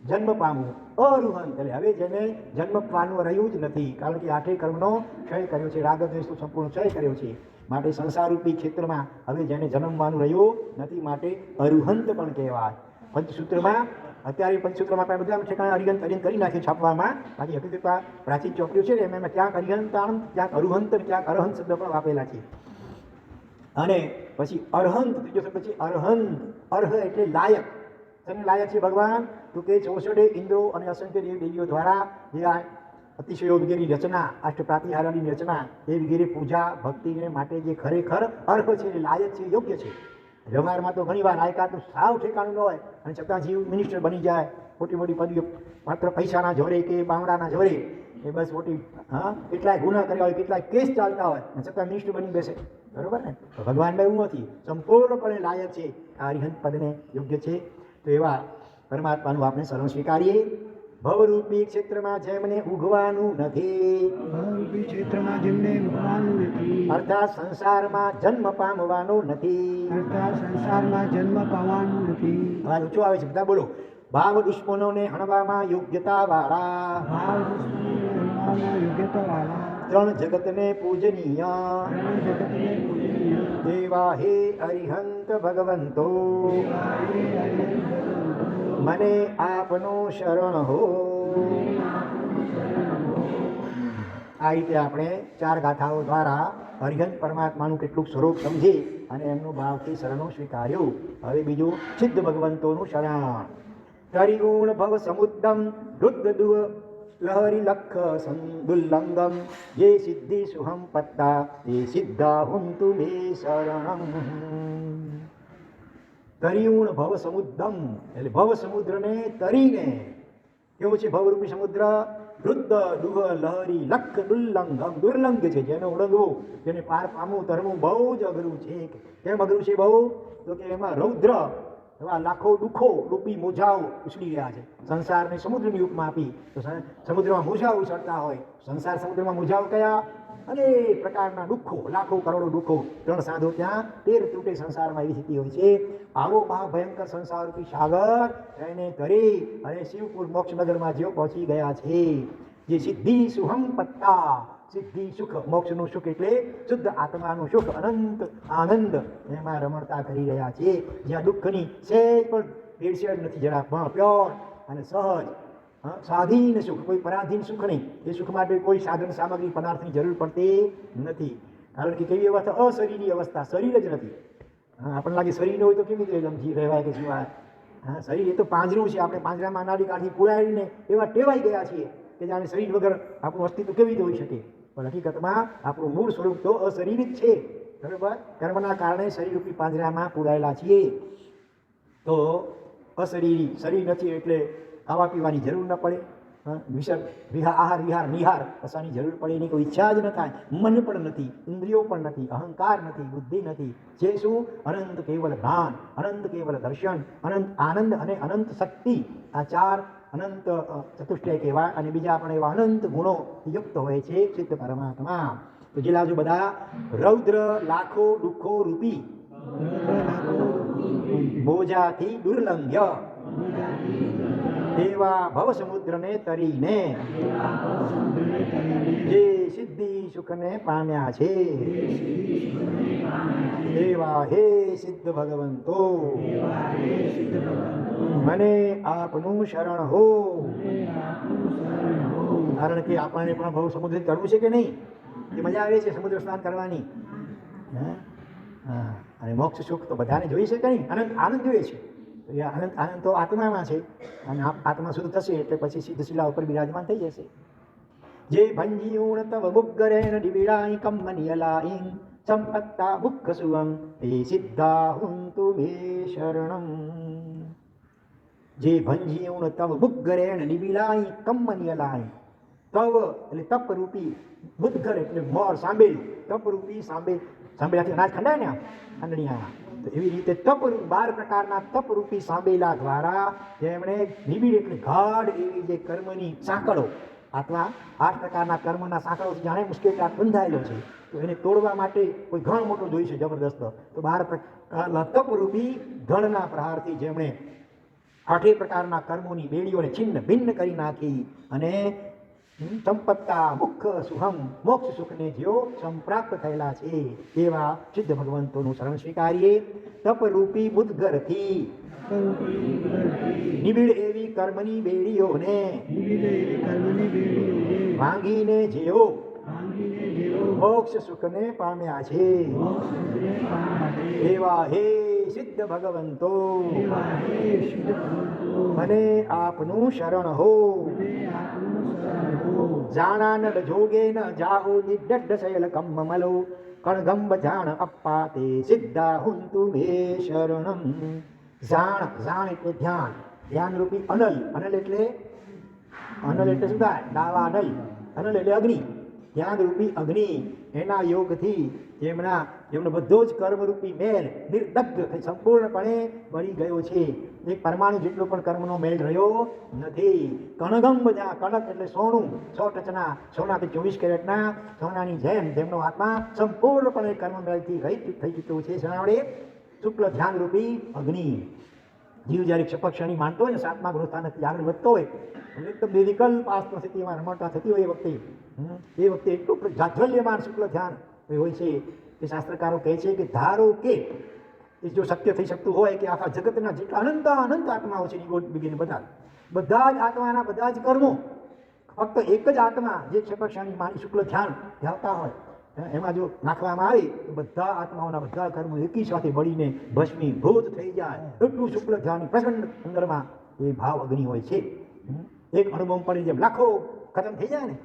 જન્મ પામવું. અરુહંત એટલે હવે જેને જન્મ પામવું રહ્યું જ નથી, કારણ કે આઠે કર્મનો ક્ષય કર્યો છે, રાગ દ્વેષનો સંપૂર્ણ ક્ષય કર્યો છે. માટે સંસારરૂપી ક્ષેત્રમાં હવે જેને જન્મવાનું રહ્યું નથી, માટે અરુહંત પણ કહેવાય. પંચસૂત્રમાં અત્યારે પંચસૂત્રમાં આપણે બધા ઠેકાણે અરિહંત અરિહંત કરી નાખીએ છાપવામાં, બાકી હકીકતમાં પ્રાચીન ચોપડીઓ છે ને એમાં ક્યાંક અરિહંતાણ, ક્યાંક અરુહંત, ક્યાંક અરહંત શબ્દ પણ વાપરેલા છે. અને પછી અરહંત, ત્રીજો શબ્દ છે અરહંત. અર્હ એટલે લાયક. તેને લાયક છે ભગવાન? તો કે 64 ઇન્દ્રો અને અસંખ્ય દેવ દેવીઓ દ્વારા જે આ અતિશયો વગેરેની રચના, અષ્ટપ્રાતિહારની રચના, એ વગેરે પૂજા ભક્તિને માટે જે ખરેખર અર્હ છે, લાયક છે, યોગ્ય છે. વ્યવહારમાં તો ઘણી વાર લાયકાતનું સાવ ઠેકાણું ન હોય અને છતાં જીવ મિનિસ્ટર બની જાય, મોટી મોટી પદવીઓ માત્ર પૈસાના જોરે કે બામડાના જોરે, એ બસ મોટી કેટલાય ગુના કર્યા હોય, કેટલાય કેસ ચાલતા હોય અને છતાં મિનિસ્ટર બની બેસે. બરોબર ને? તો ભગવાનમાં એવું નથી, સંપૂર્ણપણે લાયક છે, આ અરિહંત પદને યોગ્ય છે. તો એવા પરમાત્માનું આપણે શરણ સ્વીકારીએ. ભવરૂપી ક્ષેત્રમાં જેમને ઉગવાનું નથી, ભવરૂપી ક્ષેત્રમાં જેમને ઉગવાનું નથી, અર્થાત સંસારમાં જન્મ પામવાનો નથી, અર્થાત સંસારમાં જન્મ પામવાનું નથી. અવાજ ઊંચો આવે છે, બધા બોલો. ભાવ દુશ્મનોને હણવામાં યોગ્યતા વાળા, ભાવ દુશ્મનોને યોગ્યતા વાળા, ત્રણ જગતને પૂજનીય, ત્રણ જગતને પૂજનીય, દેવા હે અરિહંત ભગવંતો, મને આપનો શરણ હો. આ રીતે આપણે 4 ગાથાઓ દ્વારા અરિહંત પરમાત્માનું કેટલુંક સ્વરૂપ સમજી અને એમનું ભાવથી શરણો સ્વીકાર્યું. હવે બીજું સિદ્ધ ભગવંતોનું શરણ. તરિગુણ ભવ સમુદ્રમ રુદ્રદુવ લહરી લખ સંદુલ્લંગમ, જે સિદ્ધિ સુહમ પત્તા તે સિદ્ધા હુંતુ મે શરણમ. તરિયુણ ભવ સમુદ્રમ એટલે ભવ સમુદ્રને તરીને, કેવું છે ભવરૂપી સમુદ્ર? વૃદ્ધ દુહ લહરી લખ દુલ્લંઘમ, દુર્લંઘ છે, જેને ઓળંગવું, જેને પાર પામવું, તરવું બહુ જ અઘરું છે. કેમ અઘરું છે બહુ? તો કે એમાં રૌદ્ર એવા લાખો દુઃખો રૂપી મોજાઓ ઉછળી રહ્યા છે. સંસારને સમુદ્રની ઉપમા આપી, તો સમુદ્રમાં મોજાઓ ઉછળતા હોય, સંસાર સમુદ્રમાં મોજાઓ કયા? અનેક પ્રકારના દુઃખો, લાખો કરોડો દુઃખો, 3 સાધો ત્યાં 13 તૂટે સંસારમાં, એવી સ્થિતિ હોય છે. આવો મહાભયંકર સંસાર રૂપી સાગર એને તરી અને શિવપુર મોક્ષનગરમાં જેઓ પહોંચી ગયા છે. જે સિદ્ધિ સુહમ પત્તા, સિદ્ધિ સુખ, મોક્ષનું સુખ એટલે શુદ્ધ આત્માનું સુખ, અનંત આનંદ, એમાં રમણતા કરી રહ્યા છે. જ્યાં દુઃખની સહેજ પણ ભેળસેળ નથી, જરા પ્યોર અને સહજ સ્વાધીન સુખ, કોઈ પરાધીન સુખ નહીં. એ સુખ માટે કોઈ સાધન સામગ્રી પદાર્થની જરૂર પડતી નથી. કારણ કે કેવી અવસ્થા? અશરીરી અવસ્થા, શરીર જ નથી. આપણને લાગે શરીર ન હોય તો કેવી રીતે રહેવાય કે જીવાય? શરીર એ તો પાંજરું છે, આપણે પાંજરામાં અનાડી કાઢી પુરાવીને એવા ટેવાઈ ગયા છીએ કે જાણે શરીર વગર આપણું અસ્તિત્વ કેવી રીતે હોઈ શકે. પણ હકીકતમાં આપણું મૂળ સ્વરૂપ તો અશરીર જ છે. બરાબર? કર્મના કારણે શરીરરૂપી પાંજરામાં પુરાયેલા છીએ. તો અશરીરી શરીર નથી એટલે ખાવા પીવાની જરૂર ન પડે, આહાર વિહાર નિહાર કશાની જરૂર પડે નહીં, કોઈ ઈચ્છા જ ન થાય, મન પણ નથી, ઇન્દ્રિયો પણ નથી, અહંકાર નથી, બુદ્ધિ નથી. જે શું? અનંત કેવલ જ્ઞાન, અનંત કેવલ દર્શન, અનંત આનંદ અને અનંત શક્તિ. આ 4 અનંત ચતુષ્ટય કહેવાય. અને બીજા પણ એવા અનંત ગુણો યુક્ત હોય છે સિદ્ધ પરમાત્મા. તો જેલા જો બધા રૌદ્ર લાખો દુઃખો રૂપી બોજાથી દુર્લંઘ્ય એવા ભવ સમુદ્રને તરીને જે સિદ્ધિ સુખને પામ્યા છે, એવા હે સિદ્ધ ભગવંતો, મને આપનું શરણ હો. કારણ કે આપણને પણ ભવ સમુદ્ર કરવું છે કે નહીં? એ મજા આવે છે સમુદ્ર સ્નાન કરવાની. અને મોક્ષ સુખ તો બધાને જોઈએ છે કે નહીં? અનંત આનંદ જોઈએ છે. એ આનંદ આનંદ તો આત્મામાં છે, અને આત્મા શુદ્ધ થશે એટલે પછી સિદ્ધ શિલા ઉપર બિરાજમાન થઈ જશે. જે ભંજીયુણ તવ મુગ્ગરેણ દિવિડાઈ કમ્મનિયલાઈં સંપત્તા મુખ સુવં એ સિદ્ધા હુંતુ મે શરણમ. જે ભંજીયુણ તવ મુગ્ગરેણ દિવિડાઈ કમ્મનિયલાઈં, તવ એટલે તપરૂપી, મુદ્ગર એટલે મોર સાંભેલ, તપરૂપી સાંભેલાથી અનાજ ખંડાય ને, ખાંડણીયા તો એવી રીતે તપ 12 પ્રકારના તપરૂપી સાંભળેલા દ્વારા તેમણે નિબિડ એટલે ગાઢ એવી જે કર્મની સાંકળો આત્મા 8 પ્રકારના કર્મના સાંકળોથી જાણે મુશ્કેલ બંધાયેલો છે, તો એને તોડવા માટે કોઈ ઘણ મોટો જોઈ છે જબરદસ્ત, તો 12 પ્રકારના તપરૂપી ઘણના પ્રહારથી જેમણે 8 પ્રકારના કર્મોની બેડીઓને છિન્ન ભિન્ન કરી નાખી અને સંપત્તા મુખ સુહમ મોક્ષ સુખને જેઓ સંપ્રાપ્ત થયેલા છે એવા સિદ્ધ ભગવંતોનું શરણ સ્વીકારીએ. તપરૂપી મુદ્ગરથી નિબિડ એવી કર્મની બેડીઓને ભાંગીને જેઓ મોક્ષ સુખને પામ્યા છે એવા હે સિદ્ધ ભગવંતો મને આપનું શરણ હો. જાણાનડ જોગે ન જાહો નિડ્ડ શૈલ કમ્મલો કણગંબ જાણ અપ્પાતે સિદ્ધા હુંતુ મે શરણમ. જાણ એટલે ધ્યાન, ધ્યાન રૂપી અનલ, અનલ એટલે શું થાય? ડાવા અનલ એટલે અગ્નિ, ધ્યાન રૂપી અગ્નિ એના યોગથી જેમનો બધો જ કર્મરૂપી મેલ નિર્દગ્ધ થઈ સંપૂર્ણપણે બળી ગયો છે. એક પરમાણુ જેટલો પણ કર્મનો મેલ રહ્યો નથી. કણગંબ જ્યાં કણક એટલે સોનું, 100 ટચના સોનાથી 24 કેરેટના સોનાની જેમ તેમનો આત્મા સંપૂર્ણપણે કર્મ મેલથી રહિત થઈ ચૂક્યો છે. શરણાવડે શુક્લ ધ્યાન રૂપી અગ્નિ. જીવ જ્યારે ક્ષપક્ષણી માનતો હોય ને, 7મા ગૃહસ્થાનથી આગળ વધતો હોય, એકદમ નિર્વિકલ્પ આત્મ સ્થિતિમાં રમણતા થતી હોય એ વખતે એટલું જાજ્વલ્યમાન શુક્લ ધ્યાન હોય છે કે શાસ્ત્રકારો કહે છે કે ધારો કે જો શક્ય થઈ શકતું હોય કે આખા જગતના જેટલા અનંત આત્માઓ છે બગીને બધા જ આત્માના બધા જ કર્મો ફક્ત એક જ આત્મા જે ક્ષપક્ષણી માની શુક્લ ધ્યાન ધ્યાવતા હોય એમાં જો નાખવામાં આવે તો બધા આત્માઓના બધા કર્મો એકી સાથે બળીને ભસ્મીભૂત થઈ જાય. એટલું શુક્લ ધ્યાન પ્રચંડ અંદરમાં એ ભાવ અગ્નિ હોય છે. એક અણુબોમ્બ પડી જેમ લાખો ખતમ થઈ જાય ને,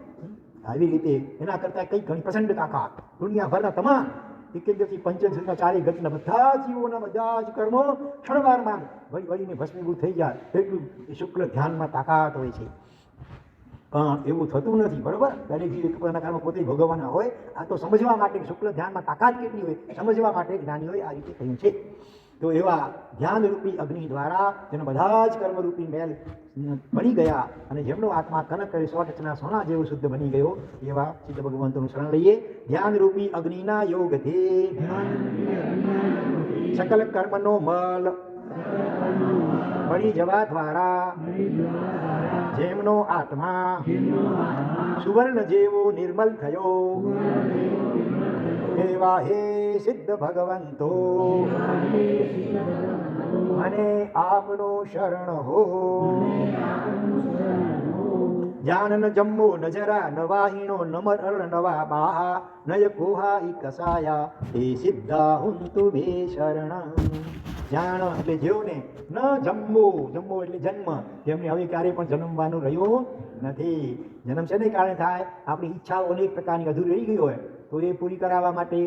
આવી રીતે એના કરતાં કઈ ઘણી પ્રચંડ તાકાત દુનિયાભરના તમામ 71 થી 85 ચારે ગતના બધા જીવોના બધા જ કર્મો ક્ષણવારમાં વળીને ભસ્મીભૂત થઈ જાય. એટલું શુક્લ ધ્યાનમાં તાકાત હોય છે. પણ એવું થતું નથી, બરોબર? દરેક જીવ એક પ્રકારના કર્મ પોતે ભોગવવાના હોય. આ તો સમજવા માટે શુક્લ ધ્યાનમાં તાકાત કેટલી હોય સમજવા માટે જ્ઞાનીઓએ આ રીતે કહ્યું છે. તો એવા ધ્યાનરૂપી અગ્નિ દ્વારા જેના બધા જ કર્મરૂપી મેલ બની ગયા અને જેમનો આત્મા કનક કરી 100 ટચના સોના જેવો શુદ્ધ બની ગયો એવા સિદ્ધ ભગવંતોનું શરણ લઈએ. ધ્યાનરૂપી અગ્નિના યોગથી સકલ કર્મનો મલ બળી જવા દ્વારા જેમનો આત્મા સુવર્ણ જેવો નિર્મલ થયો એવા હે સિદ્ધ ભગવંતો મને આપનું શરણ હો. જાન ન જમ્મો ન જરા ન વાહિણો ન મરણ નવા બાહા નય કોહા ઈ કસાયા હે સિદ્ધા હુંતુ મે શરણમ. જાણ એટલે જેઓને ન જમ્મો એટલે જન્મ, જેમને હવે ક્યારેય પણ જન્મવાનું રહ્યું નથી. જન્મ છે ને કારણે થાય આપણી ઈચ્છાઓ અનેક પ્રકારની અધૂરી રહી ગઈ હોય તો એ પૂરી કરાવવા માટે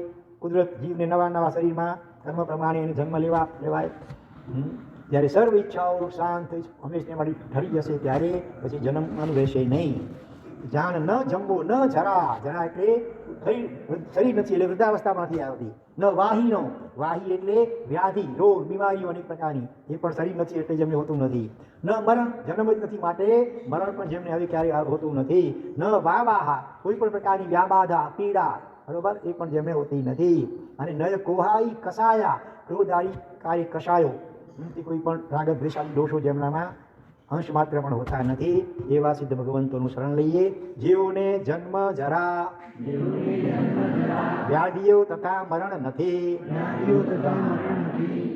કુદરત જીવને નવા શરીરમાં કર્મ પ્રમાણે એને જન્મ લેવાય. જ્યારે સર્વ ઈચ્છાઓ શાંત હંમેશને માટે ઠરી જશે ત્યારે પછી જન્મવાનું રહેશે નહીં. જાણ ન જમ્બો ન જરા એટલે શરીર નથી એટલે વૃદ્ધાવસ્થામાં નથી આવતી. ન વાહીનો, વાહી એટલે વ્યાધિ રોગ બીમારીઓ અનેક પ્રકારની, એ પણ શરીર નથી એટલે જેમને હોતું નથી. ન મરણ, જન્મ જ નથી માટે મરણ પણ જેમને હવે ક્યારેય હોતું નથી. ન વાવાહા, કોઈ પણ પ્રકારની વ્યાબાધા પીડા, બરોબર, એ પણ જેમને હોતી નથી. અને નય કોહાઈ કસાયા, ક્રોધારી કષાયો, કોઈ પણ રાગ દ્વેષાદી દોષો જેમનામાં અંશ માત્ર પણ હોતા નથી એવા સિદ્ધ ભગવંતોનું શરણ લઈએ. જેઓને જન્મ જરા વ્યાધિઓ તથા મરણ નથી,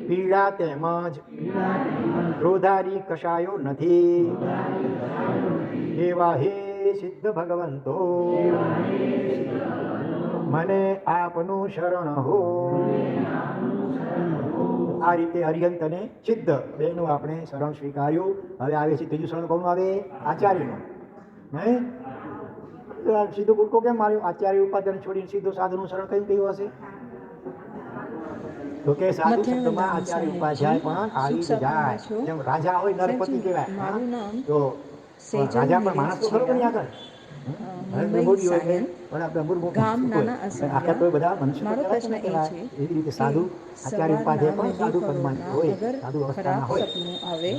પીડા તેમજ ક્રોધારી કષાયો નથી એવા હે સિદ્ધ ભગવંતો મને આપનું શરણ હો. આ રીતે અરિહંત અને સિદ્ધ બેનું આપણે શરણ સ્વીકાર્યું. હવે આવે છે ત્રીજું શરણ. કોનું આવે? આચાર્યનું. નહીં સીધો કુટકો કેમ માર્યો? આચાર્ય ઉપાધ્યાય છોડીને સીધો સાધુનું શરણ કયું કયું હશે? તો કે સાધુ શબ્દમાં આચાર્ય ઉપાધ્યાય પણ આવી જાય. જેમ રાજા હોય નરપતિ કહેવાય, તો રાજા પણ માણસ તો ખરો બની આગળ મોટી હોય છે પણ આપણે મૂળ ગામ નાના આખા તો બધા મનુષ્ય મારો પ્રશ્ન એ કહેવાય. છે એવી રીતે કે સાધુ આચાર્ય ઉપાધ્યાય પણ સાધુ પદમાં સવારના હોય, અગર સાધુ ખરાબ અવસ્થાના હોય. સપનું આવે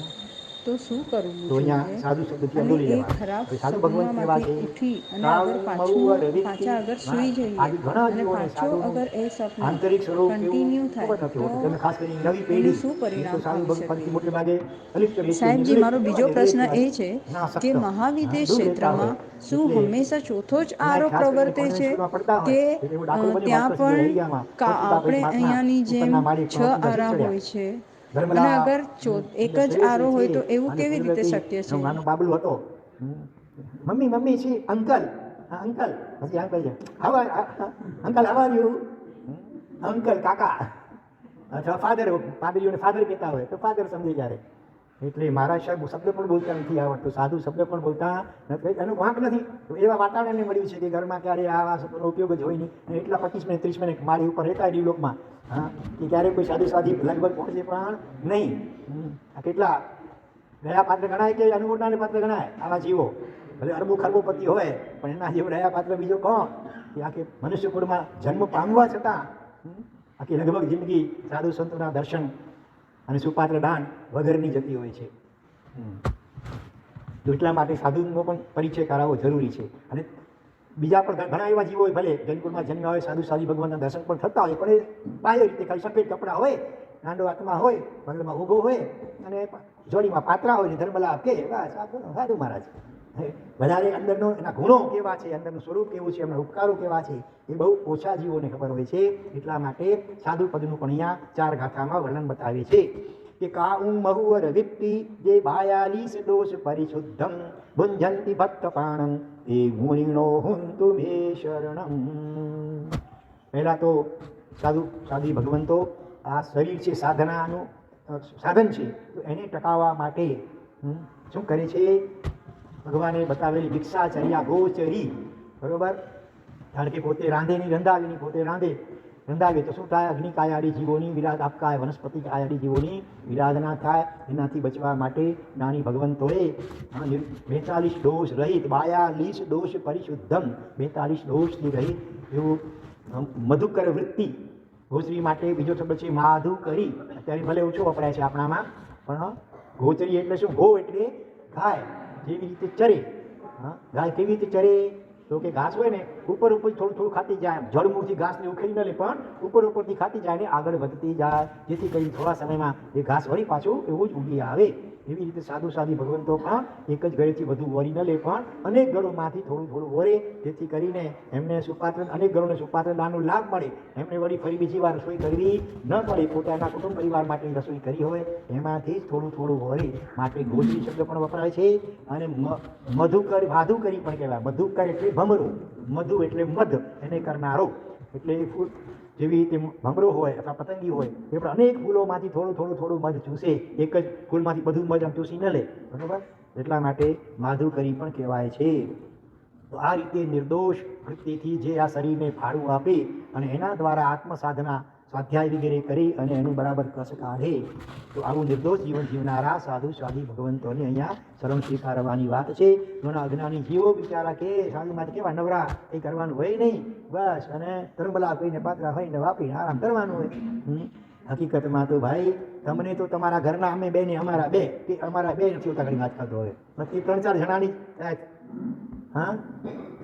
તો શું કરવું તો અહીંયા જોઈએ? સાધુ શબ્દથી અને અંદોલી એ લેવાનું. ખરાબ હવે સાધુ ભગવાન કેવા છે? સપનામાંથી ઉઠી અને અગર પાછા અગર સૂઈ જઈએ આજે ઘણા અને જીવોને પાછો સાધુનું અગર એ સપનું આંતરિક સ્વરૂપ કેવું કન્ટિન્યુ ખબર થાય નથી તો હોતું. તમે ખાસ કરીને નવી એનું પેઢી શું એ તો પરિણામ સાધુ આવી ભક્તથી શકે? મોટે ભાગે અલિપ્ત રહેતી હોય, સાહેબજી, નિર્લેપ મારો કહેવાય બીજો ને, પ્રશ્ન એ નિર્લેપ છે અનાસક્ત, કે મહાવિદેશ દૂર રહેતા હોય. ક્ષેત્રમાં શું એટલે હંમેશા ચોથો જ એમાં આરોપ ખાસ કરીને પ્રવર્તે કોન્વેન્ટ છે સ્કૂલમાં પડતા હોય કે એટલે એવો દાખલો બન્યો ત્યાં માર્કસ પણ એરિયામાં આપણે મહાત્મા અહીંયાની જેમ ઉપરના માળે 6 સીધા આરા ચડ્યા. હોય છે અને ધર્મલા અગર એક જ આરો હોય તો એવું અને કેવી રીતે ફૂલવતી શક્ય છે? નાનો બાબલો હતો. મમ્મી મમ્મી છે અંકલ, અંકલ પછી અંકલ છે uncle how are you, uncle કાકા અથવા ફાધર, પાદરીઓને ફાધર કહેતા હોય તો ફાધર સમજી જાય. એટલે મહારાજ સાહેબ શબ્દ પણ બોલતા નથી આવડતું, સાધુ શબ્દ પણ બોલતા નથી, એનો વાંક નથી. તો એવા વાતાવરણને મળ્યું છે કે ઘરમાં ક્યારે આવા શબ્દનો ઉપયોગ જ હોય નહીં. અને એટલા 25 મિનિટ 30 મિનિટ મારી ઉપર રહેતા ડીવલોકમાં, હા, કે ક્યારે કોઈ સાધુ સાધી લગભગ પહોંચે પણ નહીં. આ કેટલા દયા પાત્ર ગણાય કે અનુમોદનાને પાત્ર ગણાય આવા જીવો? ભલે અરબો ખરબોપતિ હોય પણ એના જેવો દયા પાત્ર બીજો કોણ? કે આખી મનુષ્ય કુળમાં જન્મ પામવા છતાં આખી લગભગ જિંદગી સાધુ સંતોના દર્શન અને સુપાત્ર દાન વગરની જતી હોય છે. તો એટલા માટે સાધુનો પણ પરિચય કરાવવો જરૂરી છે. અને બીજા પણ ઘણા એવા જીવો હોય, ભલે જૈનકુળમાં જન્મ્યા હોય, સાધુ સાધી ભગવાનના દર્શન પણ થતા હોય, પણ એ બાહ્ય રીતે ખાલી સફેદ કપડાં હોય, નાનો આત્મા હોય, મંગળમાં ઊભો હોય અને જોડીમાં પાત્રા હોય ને ધર્મલાભ કે બસ સાધુ મહારાજ. વધારે અંદરનો એના ગુણો કેવા છે, અંદરનું સ્વરૂપ કેવું છે, એમના ઉપકારો કેવા છે, એ બહુ ઓછા જીવોને ખબર હોય છે. એટલા માટે સાધુ પદનું પણ અહીંયા 4 ગાથામાં વર્ણન બતાવે છે કે કાઉં મહુવર વિત્તિ જે 42 દોષ પરિશુદ્ધમ ભુંજંતિ ભક્ત પાણમ એ મુનિનો હુંતુ મે શરણમ. પહેલા તો સાધુ ભગવંતો આ શરીર છે સાધનાનું સાધન છે, તો એને ટકાવવા માટે શું કરે છે? ભગવાને બતાવેલી ભિક્ષાચર્યા ગોચરી, બરોબર? કારણ કે પોતે રાંધે નહીં, રંધાવે નહીં, પોતે રંધાવે તો શું થાય? અગ્નિ કાયાડી જીવોની વિરાધ આપકાય, વનસ્પતિ કાયાડી જીવોની વિરાધ ના થાય. એનાથી બચવા માટે જ્ઞાની ભગવંતોએ 42 દોષ રહિત, 42 દોષ પરિશુદ્ધમ, 42 દોષથી રહિત એવું મધુકર વૃત્તિ ગોચરી માટે. બીજો શબ્દ છે માધુકરી. અત્યારે ભલે ઓછો વપરાય છે આપણામાં, પણ ગોચરી એટલે શું? ગો એટલે ગાય, જેવી રીતે ચરે. હા, ગાય કેવી રીતે ચરે? તો કે ઘાસ હોય ને ઉપર થોડું ખાતી જાય, જળમૂળથી ઘાસને ઉખેડી ન લે, પણ ઉપરથી ખાતી જાય ને આગળ વધતી જાય, જેથી કરી થોડા સમયમાં એ ઘાસ વળી પાછું એવું જ ઉગી આવે. એવી રીતે સાધુ સાધી ભગવંતો પણ એક જ ગળેથી બધું વળી ન લે, પણ અનેક ગળોમાંથી થોડું વળે, જેથી કરીને એમને અનેક ગળોને સુપાત્ર દાનનો લાભ મળે. એમને વળી ફરી બીજી વાર રસોઈ કરવી ન પડે. પોતાના કુટુંબ પરિવાર માટે રસોઈ કરી હોય એમાંથી જ થોડું વળે. માટે ગોચરી શબ્દ પણ વપરાય છે. અને માધુકરી પણ કહેવાય. મધુકર એટલે ભમરો, મધુ એટલે મધ, એને કરનારો. એટલે જેવી રીતે ભમરો હોય અથવા પતંગી હોય એ પણ અનેક ફૂલોમાંથી થોડું મધ ચૂસે, એક જ ફૂલમાંથી બધું મધ આમ ચૂસી ન લે, બરોબર? એટલા માટે માધુકરી પણ કહેવાય છે. તો આ રીતે નિર્દોષ વૃત્તિથી જે આ શરીરને ફાળું આપે અને એના દ્વારા આત્મસાધના સ્વાધ્યાય વગેરે કરી અને એનું બરાબર કસ કાઢે, તો આવું નિર્દોષ જીવન જીવનારા સાધુ સાધી ભગવંતોને અહીંયા શરણ સ્વીકારવાની વાત છે. ઘણા અજ્ઞાની જીવો બિચારા કે સાધુમાંથી કેવા નવરા, કંઈ કરવાનું હોય નહીં, બસ અને ધર્મલા કહીને પાત્રા હોઈને વાપીને આરામ કરવાનું હોય. હકીકતમાં તો ભાઈ તમને તો તમારા ઘરના અમે બે ને અમારા બે નથી હોતા. ઘણી વાત કરતો હોય બાકી 3-4 જણાની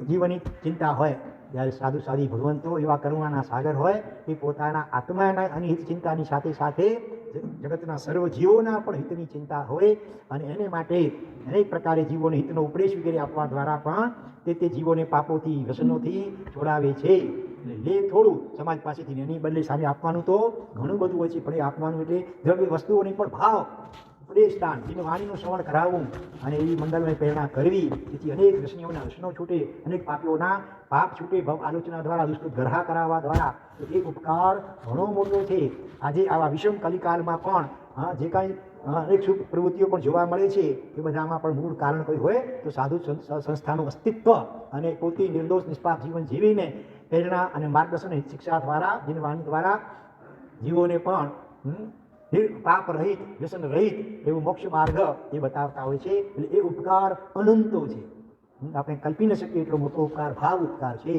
જીવનની ચિંતા હોય. જ્યારે સાધુ સાધી ભગવંતો એવા કરુણાના સાગર હોય એ પોતાના આત્માના અને હિત ચિંતાની સાથે સાથે જગતના સર્વ જીવોના પણ હિતની ચિંતા હોય અને એને માટે અનેક પ્રકારે જીવોને હિતનો ઉપદેશ વગેરે આપવા દ્વારા પણ તે જીવોને પાપોથી વ્યસનોથી છોડાવે છે. લે થોડું સમાજ પાસેથી, એની બદલે સામે આપવાનું તો ઘણું બધું હોય છે, પણ એ આપવાનું એટલે દ્રવ્ય વસ્તુઓની પણ ભાવ ઉપદેશ દાન, જેને વાણીનું શ્રવણ કરાવવું અને એવી મંગલમય પ્રેરણા કરવી, જેથી અનેક વ્યસનીઓના વ્યસનો છૂટે, અનેક પાપીઓના પાપ છૂટે. ભવ આલોચના દ્વારા, દુષ્કૃત ગ્રહા કરાવવા દ્વારા એક ઉપકાર ઘણો મોટો છે. આજે આવા વિષમ કલિકાલમાં પણ જે કાંઈ અનેક શુભ પ્રવૃત્તિઓ પણ જોવા મળે છે, એ બધામાં પણ મૂળ કારણ કોઈ હોય તો સાધુ સંસ્થાનું અસ્તિત્વ અને પોતે નિર્દોષ નિષ્પાપ જીવન જીવીને પ્રેરણા અને માર્ગદર્શન શિક્ષા દ્વારા, જેની વાણી દ્વારા જીવોને પણ પાપ રહિત, વ્યસન રહિત એવું મોક્ષ માર્ગ એ બતાવતા હોય છે. એટલે એ ઉપકાર અનંતો છે. આપણે કલ્પી ન શકીએ એટલો મોટો ઉપકાર ભાવ ઉપકાર છે.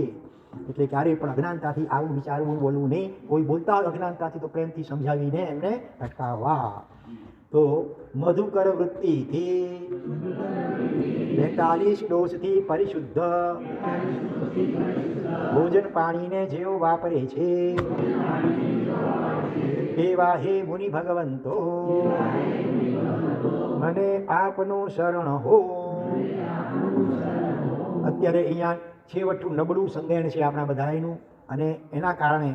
એટલે ક્યારેય પણ અજ્ઞાનતાથી આવું વિચારવું બોલવું નહીં. કોઈ બોલતા હોય અજ્ઞાનતાથી તો પ્રેમથી સમજાવીને એમને અટકાવવા. તો મધુકર વૃત્તિથી 42 ડોસથી પરિશુદ્ધ ભોજન પાણીને જેઓ વાપરે છે એવા હે મુનિ ભગવંતો મને આપનું શરણ હો. અત્યારે અહીંયા છેવટું નબળું સંગેણ છે આપણા બધાનું, અને એના કારણે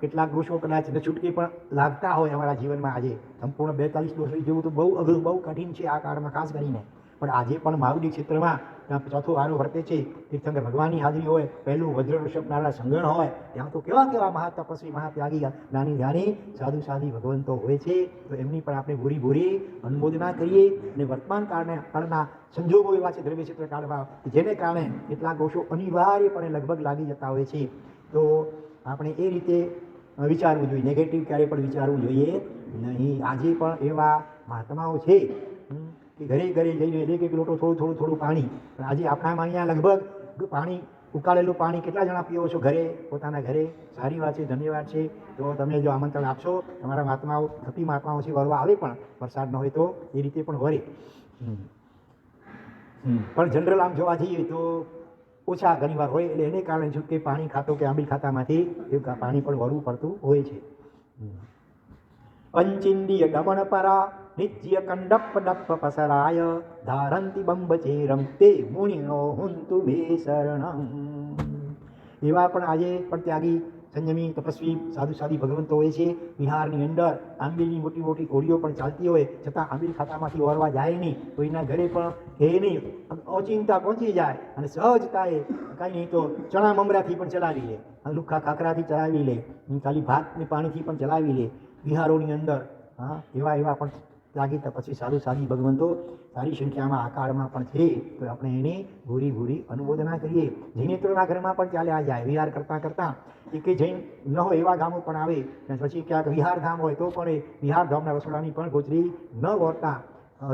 કેટલાક દોષો કદાચ છૂટકી પણ લાગતા હોય અમારા જીવનમાં. આજે સંપૂર્ણ 42 દોષો જેવું તો બહુ અઘરું, બહુ કઠિન છે આ કાળમાં ખાસ કરીને. પણ આજે પણ માવડી ક્ષેત્રમાં ત્યાં ચોથો વારો વર્તે છે. તીર્થંકર ભગવાનની હાજરી હોય, પહેલું વજ્ર ઋષભનારા સંગણ હોય, ત્યાં તો કેવા કેવા મહાતપસ્વી મહાત્યાગી જ્ઞાની ધ્યાની સાધુ સાધી ભગવંતો હોય છે. તો એમની પણ આપણે ભૂરી ભૂરી અનુમોદના કરીએ. અને વર્તમાન કાળના સંજોગો એવા છે દ્રવ્ય ક્ષેત્ર કાળમાં જેને કારણે કેટલાક દોષો અનિવાર્યપણે લગભગ લાગી જતા હોય છે. તો આપણે એ રીતે વિચારવું જોઈએ, નેગેટિવ ક્યારેય પણ વિચારવું જોઈએ નહીં. આજે પણ એવા મહાત્માઓ છે કે ઘરે ઘરે જઈને એક લોટો થોડું પાણી. પણ આજે આપણામાં અહીંયા લગભગ પાણી, ઉકાળેલું પાણી કેટલા જણા પીવો છો ઘરે, પોતાના ઘરે? સારી વાત છે, ધન્યવાદ છે. તો તમે જો આમંત્રણ આપશો, તમારા મહાત્માઓ થતી મહાત્માઓ છે વરવા આવે, પણ વરસાદ ન હોય તો એ રીતે પણ વરે. પણ જનરલ આમ જોવા જઈએ તો ઓછા ઘણીવાર હોય. એટલે એને કારણે જો કે પાણી ખાતો કે આંબીલ ખાતામાંથી એ પાણી પણ વરવું પડતું હોય છે. પંચિંદીય દમન પરા નિત્ય કંડપ ડપ પસરાય ધારંતિ બંબચેરમ તે મુનિનો હુંતુ બે શરણમ. એવા પણ આજે પણ ત્યાગી સંયમી તપસ્વી સાધુ સાધી ભગવંતો હોય છે. બિહારની અંદર આંબીલની મોટી મોટી ઘોડીઓ પણ ચાલતી હોય, છતાં આંબીલ ખાતામાંથી વરવા જાય નહીં. તો એના ઘરે પણ કે નહીં, ઓચિંતા પહોંચી જાય અને સહજતાએ કાંઈ નહીં તો ચણા મમરાથી પણ ચલાવી લે, લુખ્ખા ખાખરાથી ચલાવી લે, ખાલી ભાતની પાણીથી પણ ચલાવી લે બિહારોની અંદર. હા, એવા પણ ત્યાગી તપસ્વી સાધુ સાધી ભગવંતો સારી સંખ્યામાં આ કાળમાં પણ છે. તો આપણે એની ભૂરી ભૂરી અનુમોદના કરીએ. જૈનેત્રોના ઘરમાં પણ ચાલ્યા જાય વિહાર કરતાં એ કે જૈન ન હોય એવા ગામો પણ આવે. પછી ક્યાંક વિહાર ધામ હોય તો પણ એ વિહાર ધામના રસોડાની પણ ગોચરી ન વળતા.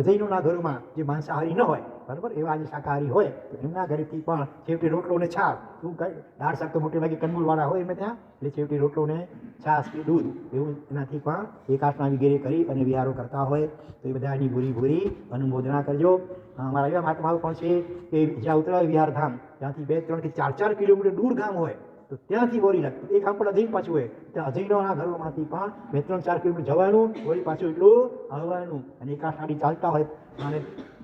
જૈનોના ઘરોમાં જે માંસાહારી ન હોય, બરાબર, એવા જે શાકાહારી હોય તો એમના ઘરેથી પણ છેવટે રોટલો ને છાશ, શું કહે, દાળ શાક તો મોટે ભાગે કંદમૂળવાળા હોય એમ ત્યાં, એટલે છેવટે રોટલો ને છાશ કે દૂધ એવું એનાથી પણ એકાસના વગેરે કરી અને વિહારો કરતા હોય. તો એ બધા એની ભૂરી અનુમોદના કરજો. અમારા એવા મહાત્માઓ પણ છે કે જ્યાં ઉતરાય વિહાર ધામ ત્યાંથી 2, 3 કે 4 કિલોમીટર દૂર ગામ હોય તો ત્યાંથી વળી લાગતું. એક ગામ પણ અજૈન પાછું હોય, ત્યાં અજૈનોના ઘરોમાંથી પણ 2, 3, 4 કિલોમીટર જવાનું, વળી પાછું એટલું આવવાનું. અને એકાસનાડી ચાલતા હોય અને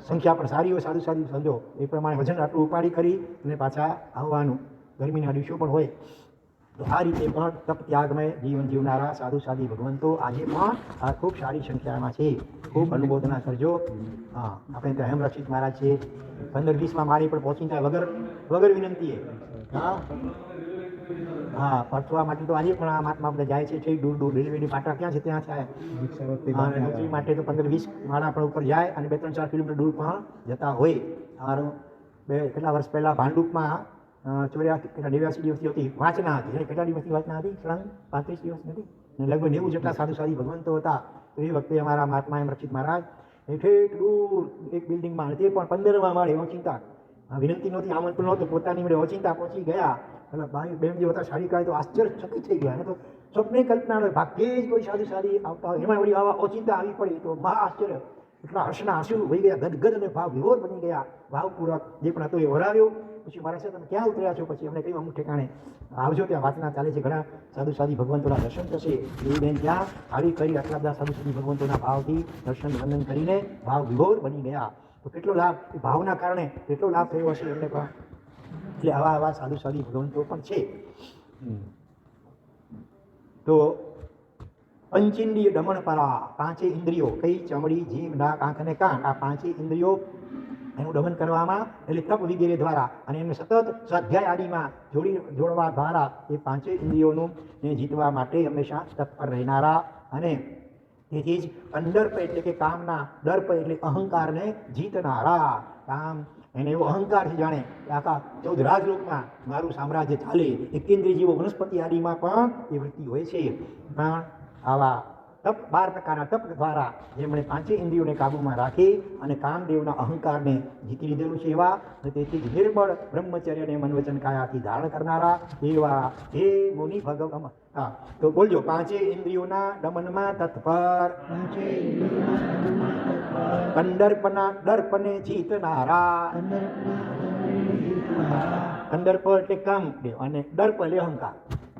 સંખ્યા પણ સારી હોય, સાધુ સાધી સમજો એ પ્રમાણે વજન આટલું ઉપાડી કરી અને પાછા આવવાનું. ગરમીના દિવસો પણ હોય. તો આ રીતે પણ તપ ત્યાગમય જીવન જીવનારા સાધુ સાધી ભગવંતો આજે પણ આ ખૂબ સારી સંખ્યામાં છે. ખૂબ અનુમોદના કરજો. હા, આપણે ત્યાં હેમરક્ષિત મહારાજ છે, 15-20માં માળી પણ પહોંચી જાય વગર વિનંતીએ. હા, પરચવા માટે તો આજે પણ આ મહાત્મા બધા જાય છે. દૂર રેલવેની પાટા ક્યાં છે ત્યાં થાય. નોકરી માટે તો 15-20 માળા પણ ઉપર જાય અને 2, 3, 4 કિલોમીટર દૂર પણ જતા હોય. અમારું કેટલા વર્ષ પહેલાં ભાંડુપમાં 84 દિવસથી હતી વાંચના હતી. એટલે કેટલા દિવસની વાંચના હતી? 35 દિવસની હતી. અને લગભગ 90 જેટલા સાધુ સાધી ભગવંતો હતા. તો એ વખતે અમારા મહાત્મા હેમરક્ષિત મહારાજ ઠેઠ દૂર એક બિલ્ડિંગમાં, તે પણ 15માં માળે ઓચિંતા, વિનંતી નહોતી, આમંત્રણ નહોતું, પોતાની મેળે ઓચિંતા પહોંચી ગયા. એટલે ભાઈ બેન જે હતા સાડી કાઢે તો આશ્ચર્યચકિત થઈ ગયા. અને તો સ્વપ્ને કલ્પના હોય, ભાગ્યે જ કોઈ સાધુ સાધી આવતા હોય, એમાં વળી આવા ઓચિંતા આવી પડી તો મહા આશ્ચર્ય. એટલા હર્ષના આંસુ વહી ગયા, ગદગદ અને ભાવ વિભોર બની ગયા. ભાવપૂર્વક જે પણ હતો એ વરાવ્યો. પછી મારા સાહેબ તમે ક્યાં ઉતર્યા છો? પછી અમને કહ્યું અમુક ઠેકાણે આવજો, ત્યાં વાસના ચાલે છે, ઘણા સાધુ સાધી ભગવંતોના દર્શન થશે. એ બેન ત્યાં આવી કરી આટલા બધા સાધુ સાધી ભગવંતોના ભાવથી દર્શન વંદન કરીને ભાવ વિભોર બની ગયા. તો કેટલો લાભ, એ ભાવના કારણે કેટલો લાભ થયો હશે એમને પણ. એટલે આવા સાધુ સાધી ભગવંતો પણ છે. તો પંચેન્દ્રિય દમન પરા, 5 ઇન્દ્રિયો, કઈ, ચમડી, જીભ, નાક, આંખ અને કાન, આ 5 ઇન્દ્રિયો એનું દમન કરવામાં એટલે તપ વગેરે દ્વારા અને એમને સતત સ્વાધ્યાય આદિમાં જોડવા દ્વારા એ 5 ઇન્દ્રિયોનું જીતવા માટે હંમેશા તત્પર રહેનારા. અને તેથી જ કંદર્પ એટલે કે કામના, દર્પ એટલે અહંકારને જીતનારા. કામ એને એવો અહંકાર છે જાણે આખા 14 રાજલોકમાં મારું સામ્રાજ્ય ચાલે. એકેન્દ્રિય જીવો વનસ્પતિ આદિમાં પણ એ વૃત્તિ હોય છે. પણ આવા તપ 12 પ્રકારના તપ દ્વારા જેમણે પાંચે ઇન્દ્રિયોને કાબૂમાં રાખી અને કામદેવના અહંકારને જીતી લીધેલું છે એવા અને તેથી જ નિર્બળ બ્રહ્મચર્યને મન વચન કાયાથી ધારણ કરનારા એવા હે મુનિ ભગવ હા તો બોલજો પાંચે ઇન્દ્રિયોના દમનમાં તત્પર પાંચે ઇન્દ્રિયોના દમનમાં તત્પર કંદર્પના દર્પને જીતનારા કંદર્પ એટલે કામ અને દર્પ એટલે અહંકાર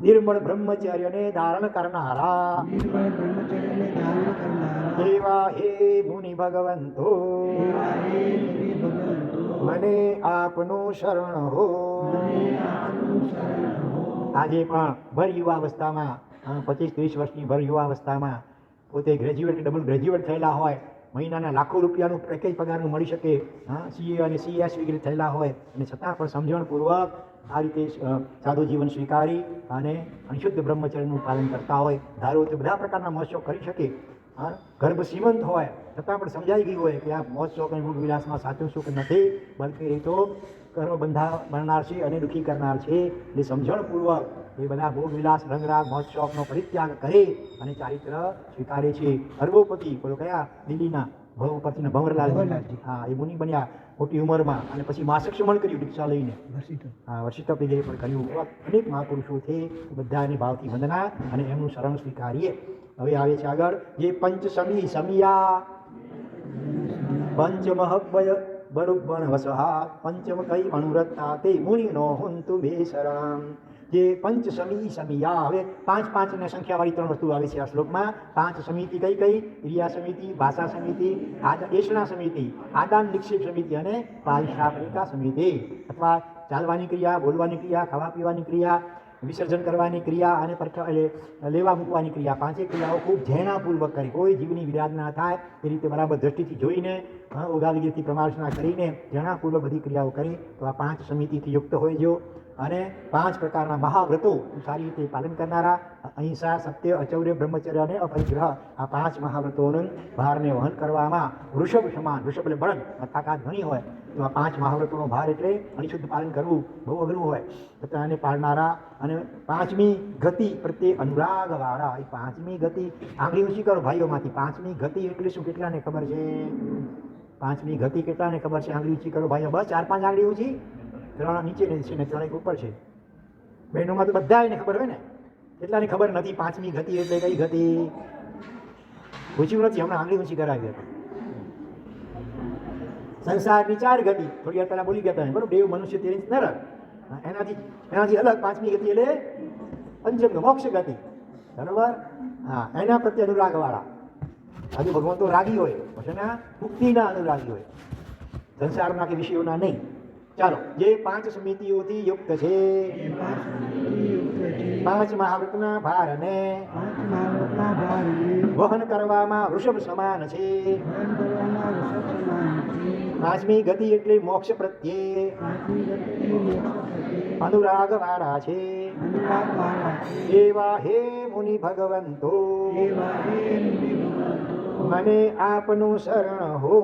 નિર્મળ બ્રહ્મચર્યને ધારણ કરનારા નિર્મળ બ્રહ્મચર્યને ધારણ કરનારા એવા હે મુનિ ભગવંતો એવા હે મુનિ ભગવંતો મને આપનું શરણ હો મને આપનું શરણ હો. આજે પણ ભર યુવાવસ્થામાં 25-30 વર્ષની ભર યુવાવસ્થામાં પોતે ગ્રેજ્યુએટ ડબલ ગ્રેજ્યુએટ થયેલા હોય મહિનાના લાખો રૂપિયાનું પેકેજ પગારનું મળી શકે સીએ અને સીએસ વગેરે થયેલા હોય અને છતાં પણ સમજણપૂર્વક આ રીતે સાદું જીવન સ્વીકારી અને શુદ્ધ બ્રહ્મચર્યનું પાલન કરતા હોય ધારો તો બધા પ્રકારના મોજ કરી શકે ગર્ભ શ્રીમંત હોય છતાં પણ સમજાઈ ગયું હોય કે આ મોજ શોખ અને ભોગ વિલાસમાં સાચું સુખ નથી બલકે એ તો કર્મ બનનાર છે અને દુઃખી કરનાર છે એટલે સમજણપૂર્વક એ બધા ભોગ વિલાસ રંગરાગ મોજ શોખનો પરિત્યાગ કરે અને ચારિત્ર સ્વીકારે છે અરબોપતિ બોલો કયા દિલ્હીના ભવ પરથી ભંવરલાલજી હા એ મુનિ બન્યા મોટી ઉંમરમાં અને પછી માસક્ષમણ કર્યું દીક્ષા લઈને વર્ષિતપ વગેરે પણ કર્યું અનેક મહાપુરુષો છે બધાને ભાવથી વંદના અને એમનું શરણ સ્વીકારીએ. હવે આવે છે આગળ જે પંચસમી સમિયા પંચમહબય બરુબણ વસહા પંચમ કઈ અનુરત્તા તે મુનિનો હુંતુ બે શરણમ જે પંચસમી સમિયા હવે 5 ને સંખ્યાવાળી 3 વસ્તુ આવે છે આ શ્લોકમાં. 5 સમિતિ કઈ કઈ ક્રિયા સમિતિ ભાષા સમિતિ દેશના સમિતિ આદાન નિક્ષેપ સમિતિ અને પારિશ્રામિકા સમિતિ અથવા ચાલવાની ક્રિયા બોલવાની ક્રિયા ખાવા પીવાની ક્રિયા વિસર્જન કરવાની ક્રિયા અને લેવા મૂકવાની ક્રિયા પાંચે ક્રિયાઓ ખૂબ ઝેણાપૂર્વક કરી કોઈ જીવની વિરાદ ના થાય એ રીતે બરાબર દ્રષ્ટિથી જોઈને ઓગાવીથી પ્રમાર્શના કરીને ઝેણાપૂર્વક બધી ક્રિયાઓ કરી તો આ 5 સમિતિથી યુક્ત હોય જો અને 5 પ્રકારના મહાવ્રતો સારી રીતે પાલન કરનારા અહિંસા સત્ય અચૌર્ય બ્રહ્મચર્ય અને અપરિગ્રહ આ 5 મહાવ્રતોનું ભારને વહન કરવામાં વૃષભ સમાન વૃષભ એટલે બળદ તાકાત ઘણી હોય તો આ 5 મહાવ્રતોનો ભાર એટલે અનિશુદ્ધ પાલન કરવું બહુ અઘરું હોય છતાં એને પાળનારા અને 5મી ગતિ પ્રત્યે અનુરાગવાળા એ 5મી ગતિ આંગળી ઊંચી કરો ભાઈઓમાંથી 5મી ગતિ એટલે શું કેટલાને ખબર છે 5મી ગતિ કેટલાને ખબર છે આંગળી ઊંચી કરો ભાઈઓ બસ 4-5 આંગળી ઊંચી 3 નીચે છે ને 3 ઉપર છે બહેનોમાં તો બધા એને ખબર હોય ને કેટલાને ખબર નથી 5મી ગતિ એટલે કઈ ગતિ પૂછ્યું નથી હમણાં આંગળી ઊંચી કરાવી હતી સંસારની 4 ગતિ થોડી વાર પહેલા બોલી ગયા હતા બરોબર દેવ મનુષ્ય તેરી નર એનાથી અલગ 5મી ગતિ એટલે પંચમ મોક્ષ ગતિ બરોબર હા એના પ્રત્યે અનુરાગવાળા હજુ ભગવાન તો રાગી હોય પછી મુક્તિના અનુરાગી હોય સંસારના કે વિષયોના નહીં. ચાલો જે 5 સમિતિઓથી યુક્ત છે 5 મહાવ્રતના ભારને વહન કરવામાં વૃષભ સમાન છે. 5મી ગતિ એટલે મોક્ષ પ્રત્યે અનુરાગવાળા છે. એવા હે મુનિ ભગવંતો મને આપનું શરણ હો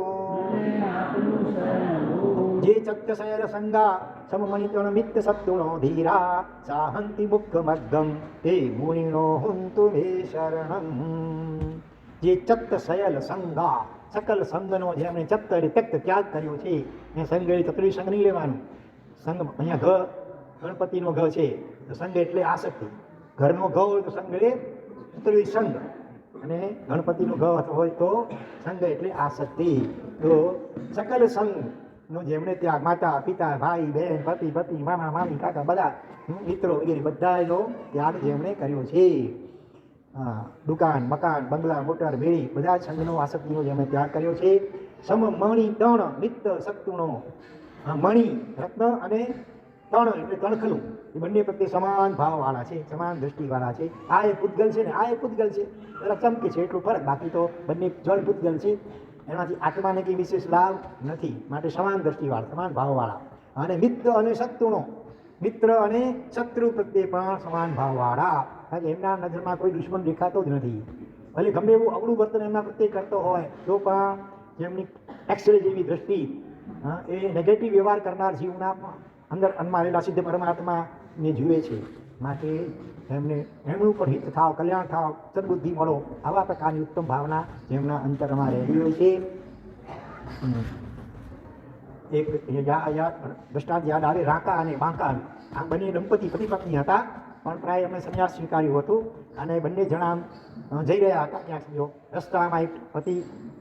જે ચત્તશયર સંગા સમમણિતણ મિત્ત સત્તુણો ધીરા સાહંતિ મુખ મદ્દમ તે મુનિનો હુંતુ મે શરણમ. જે ચત્તશયલ સંગા સકલ સંગનો જેમણે ચત્ત ત્યક્ત ત્યાગ કર્યો છે એ સંગ એટલે ચતુર્ય સંગ નહીં લેવાનું. સંગ અહીંયા ગણપતિનો ઘ છે તો સંગ એટલે આસક્તિ ઘરનો ઘ હોય તો સંગ એટલે ચતુર્ય સંગ અને ગણપતિનો ઘ હોય તો સંગ એટલે આસક્તિ. તો સકલ સંગ નો જેમણે ત્યાગ માતા પિતા ભાઈ બહેન પતિ પત્ની મામા મામી કાકા બધા મિત્રો વગેરે બધાનો ત્યાગ જેમણે કર્યો છે. દુકાન મકાન બંગલા મોટર બેડી બધા જ સંઘનો આસક્તિનો જેમણે ત્યાગ કર્યો છે. સમ મણી તણ મિત્ત સત્તુણો મણી રત્ન અને તણ એટલે તણખલું એ બંને પ્રત્યે સમાન ભાવવાળા છે સમાન દ્રષ્ટિવાળા છે. આ એ પૂતગલ છે ને આ એ પૂતગલ છે જરા ચમકે છે એટલું ફરક બાકી તો બંને જળ પૂતગલ છે એનાથી આત્માને કંઈ વિશેષ લાભ નથી માટે સમાન દ્રષ્ટિવાળા સમાન ભાવવાળા અને મિત્ર અને શત્રુનો મિત્ર અને શત્રુ પ્રત્યે પણ સમાન ભાવવાળા કારણ કે એમના નજરમાં કોઈ દુશ્મન દેખાતો જ નથી ભલે ગમે એવું અવળું વર્તન એમના પ્રત્યે કરતો હોય તો પણ જેમની એક્સરે જેવી દ્રષ્ટિ એ નેગેટિવ વ્યવહાર કરનાર જીવના અંદર અનમારેલા સિદ્ધ પરમાત્માને જુએ છે માટે એમનું પણ હિત થાવ, કલ્યાણ થાવ, સદબુદ્ધિ મળો, આવા પ્રકારની ઉત્તમ ભાવના જેમના અંતરમાં રહેલી હોય છે. એક દ્રષ્ટાંત યાદ આવે, રાકા અને બાંકા. આ બંને દંપતી પતિ પત્ની હતા, પણ પ્રાય એમણે સંન્યાસ સ્વીકાર્યું હતું અને બંને જણા જઈ રહ્યા હતા ક્યાંક. રસ્તામાં એક પતિ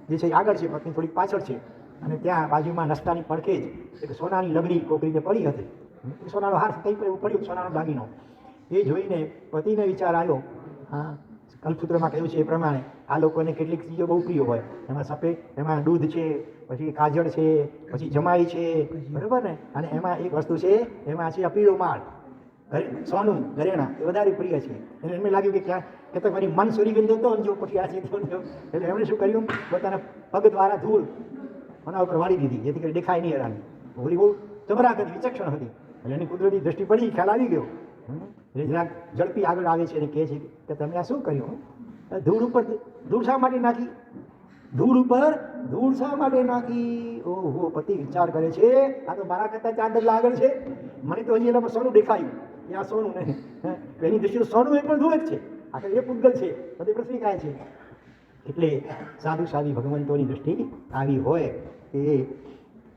જે છે આગળ છે, પત્ની થોડીક પાછળ છે, અને ત્યાં બાજુમાં રસ્તાની પડખે જ એક સોનાની લગડી કોકરીને પડી હતી. સોનાનો હાર કંઈ પણ એવું પડ્યું, સોનાનો દાગીનો. એ જોઈને પતિને વિચાર આવ્યો, હા, કલ્પસૂત્રમાં કહ્યું છે એ પ્રમાણે આ લોકોને કેટલીક ચીજો બહુ પ્રિય હોય, એમાં સફેદ, એમાં દૂધ છે, પછી કાજળ છે, પછી જમાઈ છે, બરાબર ને, અને એમાં એક વસ્તુ છે, એમાં છે પીળો માળ, સોનું, ઘરેણા, એ વધારે પ્રિય છે. એટલે એમને લાગ્યું કે ક્યાં કે તો મારી મન સોરી ગઈ તો જો પછી આ છે. એટલે એમણે શું કર્યું, પોતાના પગ દ્વારા ધૂળ એના ઉપર વાળી દીધી, જેથી કરી દેખાય નહીં હેરાની. હોલી બહુ ચબરાક હતી, વિચક્ષણ હતી. એટલે એની કુદરતી દ્રષ્ટિ પડી, ખ્યાલ આવી ગયો. એટલે જરાક ઝડપી આગળ આવે છે અને કહે છે કે તમે આ શું કર્યું? ધૂળ ઉપર ધૂળ શા માટે નાખી? ધૂળ ઉપર ધૂળ શા માટે નાખી? ઓહો, પતિ વિચાર કરે છે, આ તો મારા કરતા 4 ડગલા આગળ છે. મને તો હજી એનામાં સોનું દેખાયું, એ આ સોનું નહીં. એની દ્રષ્ટિએ સોનું એ પણ ધૂળ જ છે. આખરે એ પૂતગલ છે, બધી પૃથ્વી કાય છે. એટલે સાધુ સાધી ભગવંતોની દ્રષ્ટિ આવી હોય કે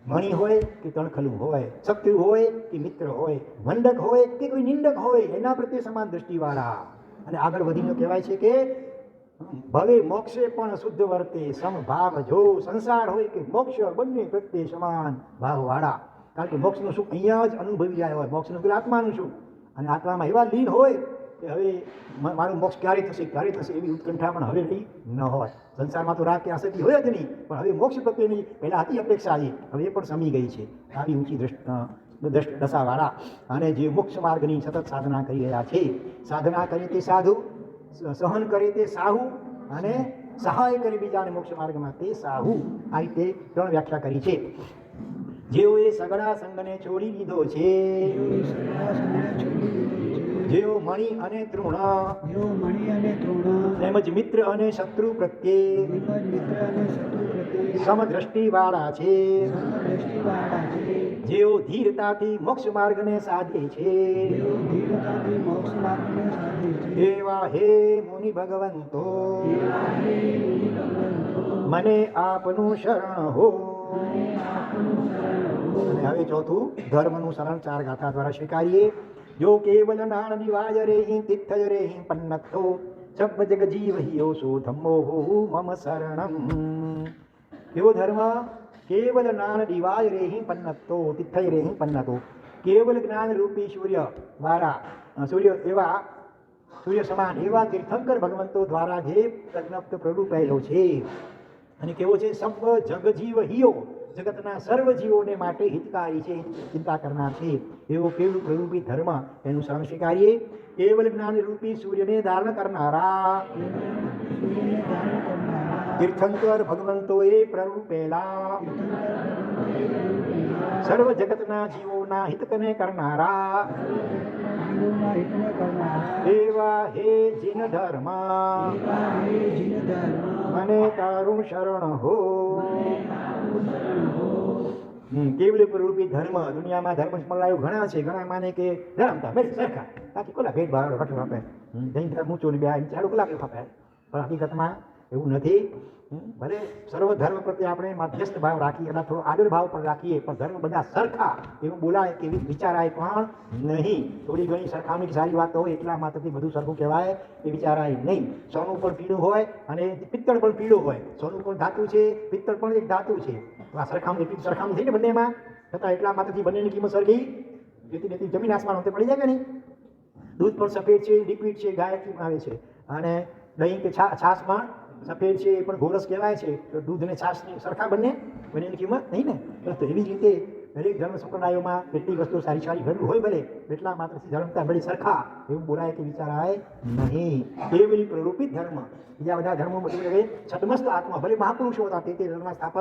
મણી હોય કે તણખલું હોય, શત્રુ હોય કે મિત્ર હોય, વંડક હોય કે કોઈ નિંદક હોય, એના પ્રત્યે સમાન દ્રષ્ટિવાળા. અને આગળ વધીને કહેવાય છે કે ભવે મોક્ષે પણ શુદ્ધ વર્તે, સમભાવ જો. સંસાર હોય કે મોક્ષ, બંને પ્રત્યે સમાન ભાવવાળા. કારણ કે મોક્ષનું સુખ અહીંયા જ અનુભવી જાય હોય, મોક્ષનું પેલા આત્માનું સુખ, અને આત્મામાં એવા લીન હોય કે હવે મારું મોક્ષ ક્યારે થશે એવી ઉત્કંઠા પણ હવે નહીં ન હોય. સંસારમાં તો રાગ કે આસક્તિ હોય જ નહીં, પણ હવે મોક્ષ પ્રત્યેની પહેલાં હતી અપેક્ષા, હવે એ પણ સમી ગઈ છે. આવી ઊંચી દશાવાળા અને જે મોક્ષ માર્ગની સતત સાધના કરી રહ્યા છે. સાધના કરે તે સાધુ, સહન કરે તે સાહુ, અને સહાય કરે બીજાને મોક્ષ માર્ગમાં તે સાહુ. આ રીતે 3 વ્યાખ્યા કરી છે. જેઓએ સગડા સંગને છોડી દીધો છે, જેઓ મણિ અને તૃણ, તેમજ મિત્ર અને શત્રુ પ્રત્યે સમદ્રષ્ટિવાળા છે, જેઓ ધીરતાથી મોક્ષ માર્ગને સાધે છે, એવા હે મુનિ ભગવંતો, મને આપનું શરણ હો. અને હવે ચોથું, ધર્મનું શરણ 4 ગાથા દ્વારા સ્વીકારીએ. જો કેવલ નાણ નિવાજ રેહિ તિથ્ય રેહિ પન્નતો, સબ જગ જીવ હિયો સો ધમ્મો મમ શરણમ. એવો ધર્મ કેવલ નાણ નિવાજ રેહિ પન્નતો, તિથ્ય રેહિ પન્નતો. કેવલ જ્ઞાન રૂપી સૂર્ય દ્વારા, સૂર્ય સમાન એવા તીર્થંકર ભગવંતો દ્વારા જે પ્રજ્ઞપ્ત પ્રરૂપાયેલો છે. અને કેવો છે? સબ જગ જીવ હિયો, જગતના સર્વ જીવોને માટે હિતકારી છે, ચિંતા કરનાર છે. એવો કેવળ પ્રરૂપી ધર્મ, એનું શરણ સ્વીકારીએ. કેવલ જ્ઞાન રૂપી સૂર્યને ધારણ કરનારા તીર્થંકર ભગવંતોએ પ્રરૂપેલા, સર્વ જગતના જીવોના હિતને કરનારા એવા હે જીન ધર્મ, મને તારું શરણ હો. કેવળ પ્રરૂપી ધર્મ. દુનિયામાં ધર્મ સ્મરાયો ઘણા છે. ઘણા માને કે ધર્મતા બે સરખા, બાકી કોલા ભેદભાવ રખડો આપે, જૈન ધર્મ ઊંચો ને બે ચાલુ કલાક આપે. પણ હકીકતમાં એવું નથી. ભલે સર્વ ધર્મ પ્રત્યે આપણે મધ્યસ્થ ભાવ રાખીએ, એના થોડો આદર ભાવ પણ રાખીએ, પણ ધર્મ બધા સરખા એવું બોલાય કે એવી વિચારાય પણ નહીં. થોડી ઘણી સરખામણી સારી વાત હોય એટલા માત્રથી બધું સરખું કહેવાય એ વિચારાય નહીં. સોનું પણ પીળું હોય અને પિત્તળ પણ પીળું હોય. સોનું પણ ધાતુ છે, પિત્તળ પણ એક ધાતુ છે. આ સરખામણી થઈ ને બંનેમાં, છતાં એટલા માત્રથી બંનેની કિંમત સરખી જેથી જમીન આસમાન હોતે પડી જાય કે નહીં. દૂધ પણ સફેદ છે, લિક્વિડ છે, ગાયથી આવે છે. અને દહીં કે છાશમાં સફેદ છે એ પણ ગોરસ કહેવાય છે. તો દૂધ અને છાશની સરખા બંનેની કિંમત નહીં ને. તો એવી જ રીતે દરેક ધર્મ સંપ્રદાયોમાં કેટલી વસ્તુ સારી ભરવું હોય ભલે, એટલા માત્રથી ધર્મતા ભલે સરખા એવું બોલાય કે વિચારાય નહીં. કેવલી પ્રરૂપિત ધર્મ. બીજા બધા ધર્મો બધું હવે છદમસ્ત આત્મા, ભલે મહાપુરુષો હતા, તે ધર્મના સ્થાપક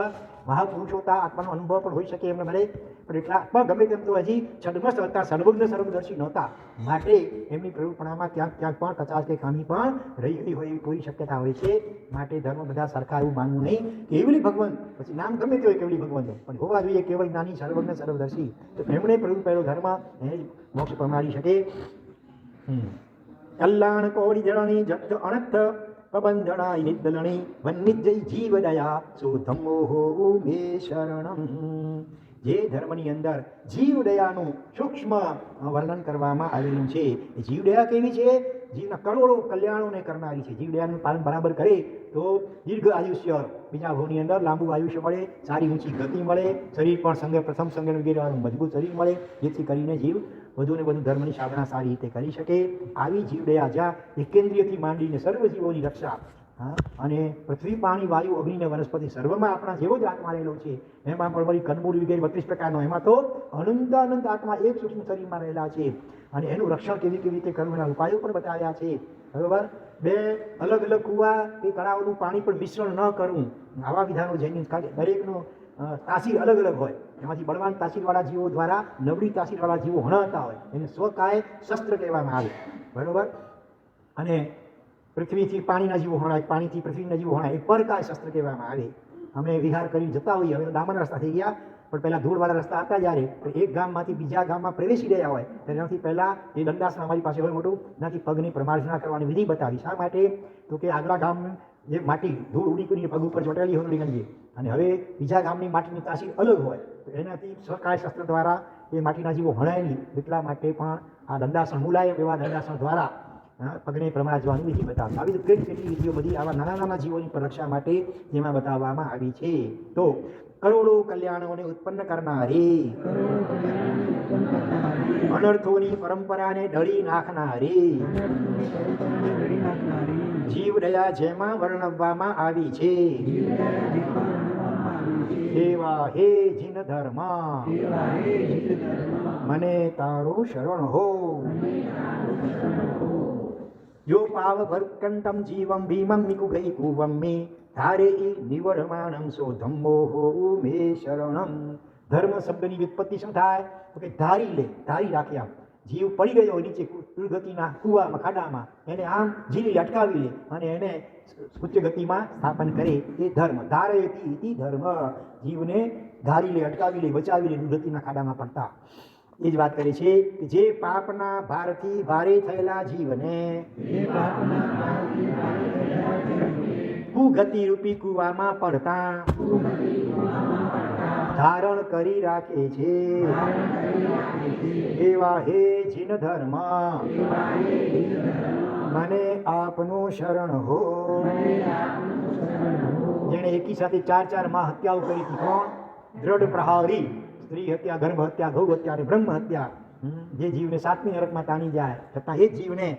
મહાપુરુષો હતા, આત્માનો અનુભવ પણ હોઈ શકે એમને ભલે, પણ એટલા આત્મા ગમે તેમ તો હજી છદમસ્ત હતા, સર્વજ્ઞ સર્વદર્શી નહોતા. માટે એમની પ્રરૂપણામાં ક્યાંક પણ કચાશ કે ખામી પણ રહી ગઈ હોય એવી પૂરી શક્યતા હોય છે. માટે ધર્મ બધા સરખા એવું માનવું નહીં. કેવલી ભગવંત, પછી નામ ગમે તે હોય કેવલી ભગવંત, પણ હોવા જોઈએ કેવલ જ્ઞાની સર્વજ્ઞ સર્વદર્શી. તો એમણે પ્રરૂપેલો ધર્મ એને મોક્ષ પ્રમાણી શકે. કલ્યાણ કોડી જળણી જત અનર્થ પ્રબંધણાય નિદલણી વન્નિજય જીવ દયા સો ધમ્મો હો મે શરણમ. જે ધર્મની અંદર જીવ દયાનું સૂક્ષ્મ વર્ણન કરવામાં આવેલું છે. એ જીવ દયા કેવી છે? જીવના કરોડો કલ્યાણોને કરનારી છે. જીવ દયાનું પાલન બરાબર કરે તો દીર્ઘ આયુષ્ય, બીજા ભવની અંદર લાંબુ આયુષ્ય મળે, સારી ઊંચી ગતિ મળે, શરીર પણ સંગે પ્રથમ સંગે વગેરે મજબૂત શરીર મળે, જેથી કરીને જીવ વધુ ને વધુ ધર્મની સાધના સારી રીતે કરી શકે. આવી જીવ દયા જ્યાં એકેન્દ્રિયથી માંડીને સર્વ જીવોની રક્ષા, અને પૃથ્વી પાણી વાયુ અગ્નિ ને વનસ્પતિ સર્વમાં આપણા જેવો જ આત્મા રહેલો છે. એમાં પણ વળી કંદમૂળ વગેરે 32 પ્રકારનો, એમાં તો અનંત અનંત આત્મા એક સૂક્ષ્મ શરીરમાં રહેલા છે. અને એનું રક્ષણ કેવી રીતે કરવું એના ઉપાયો પણ બતાવ્યા છે. બરોબર, બે અલગ અલગ કુવા કે તળાવનું પાણી પણ મિશ્રણ ન કરવું, આવા વિધાનો જૈન દરેકનું તાસીર અલગ અલગ હોય. એમાંથી બળવાન તાસીરવાળા જીવો દ્વારા નબળી તાસીરવાળા જીવો હણાતા હોય, એને સ્વકાય શસ્ત્ર કહેવામાં આવે. બરોબર, અને પૃથ્વીથી પાણીના જીવો હણાય, પાણીથી પૃથ્વીના જીવો હણાય, એ પરકાય શસ્ત્ર કહેવામાં આવે. અમે વિહાર કરીને જતા હોઈએ, હવે તો ડામરના રસ્તા થઈ ગયા, પણ પહેલાં ધૂળવાળા રસ્તા હતા જ્યારે, તો એક ગામમાંથી બીજા ગામમાં પ્રવેશી ગયા હોય તેનાથી પહેલાં એ દંડાસન અમારી પાસે હોય મોટું, એનાથી પગની પ્રમાર્જના કરવાની વિધિ બતાવી. શા માટે? તો કે આગલા ગામ જે માટી ધૂળ ઉડી કરીને પગ ઉપર ચોટેલી હોય ગણીએ, અને હવે બીજા ગામની માટીની તાસીર અલગ હોય, તો એનાથી સ્વકાય શસ્ત્ર દ્વારા એ માટીના જીવો હણાય નહીં. એટલા માટે પણ આ દંડાસન મુલાયમ એવા દંડાસન દ્વારા પગને પ્રમાજવાની વિધિ બતાવવામાં આવી. તો કેટલી વિધિઓ બધી આવા નાના નાના જીવોની રક્ષા માટે જેમાં બતાવવામાં આવી છે. તો કરોડો કલ્યાણોને ઉત્પન્ન કરનારી, અનર્થોની પરંપરાને ઢળી નાખનારી જીવ દયા જેમાં વર્ણવવામાં આવી છે. એવા હે જીન ધર્મ મને તારું શરણ હો. જો પાવ ભરકંટમ જીવમ ભીમમ નિકુગઈ કુવમ મે ધારે નિવરમાણમ સો ધમ્મો હો મે શરણમ. ધર્મ શબ્દની વ્યુત્પત્તિ શું થાય? તો કે ધારી લે, ધારી રાખે. આમ જીવ પડી ગયો નીચે દુર્ગતિના કુવામાં, ખાડામાં, એને આમ ઝીલી અટકાવી લે અને એને ઉચ્ચ ગતિમાં સ્થાપન કરે, એ ધર્મ. ધારેતી ધર્મ, જીવને ધારી લે, અટકાવી લે, બચાવી લે દુર્ગતિના ખાડામાં પડતા. એ જ વાત કરે છે કે જે પાપના ભારથી ભારે થયેલા જીવને કુગતિ રૂપી કુવામાં પડતા ધારણ કરી રાખે છે. એવા હે જીન ધર્મ મને આપનું શરણ હો. જેણે એકી સાથે 4 હત્યાઓ કરી હતી. કોણ? દ્રઢ પ્રહારી, સ્ત્રી હત્યા, ગર્ભ હત્યા, ગૌ હત્યા અને બ્રહ્મ હત્યા. જે જીવને 7મી નરકમાં તાણી જાય, છતાં એ જ જીવને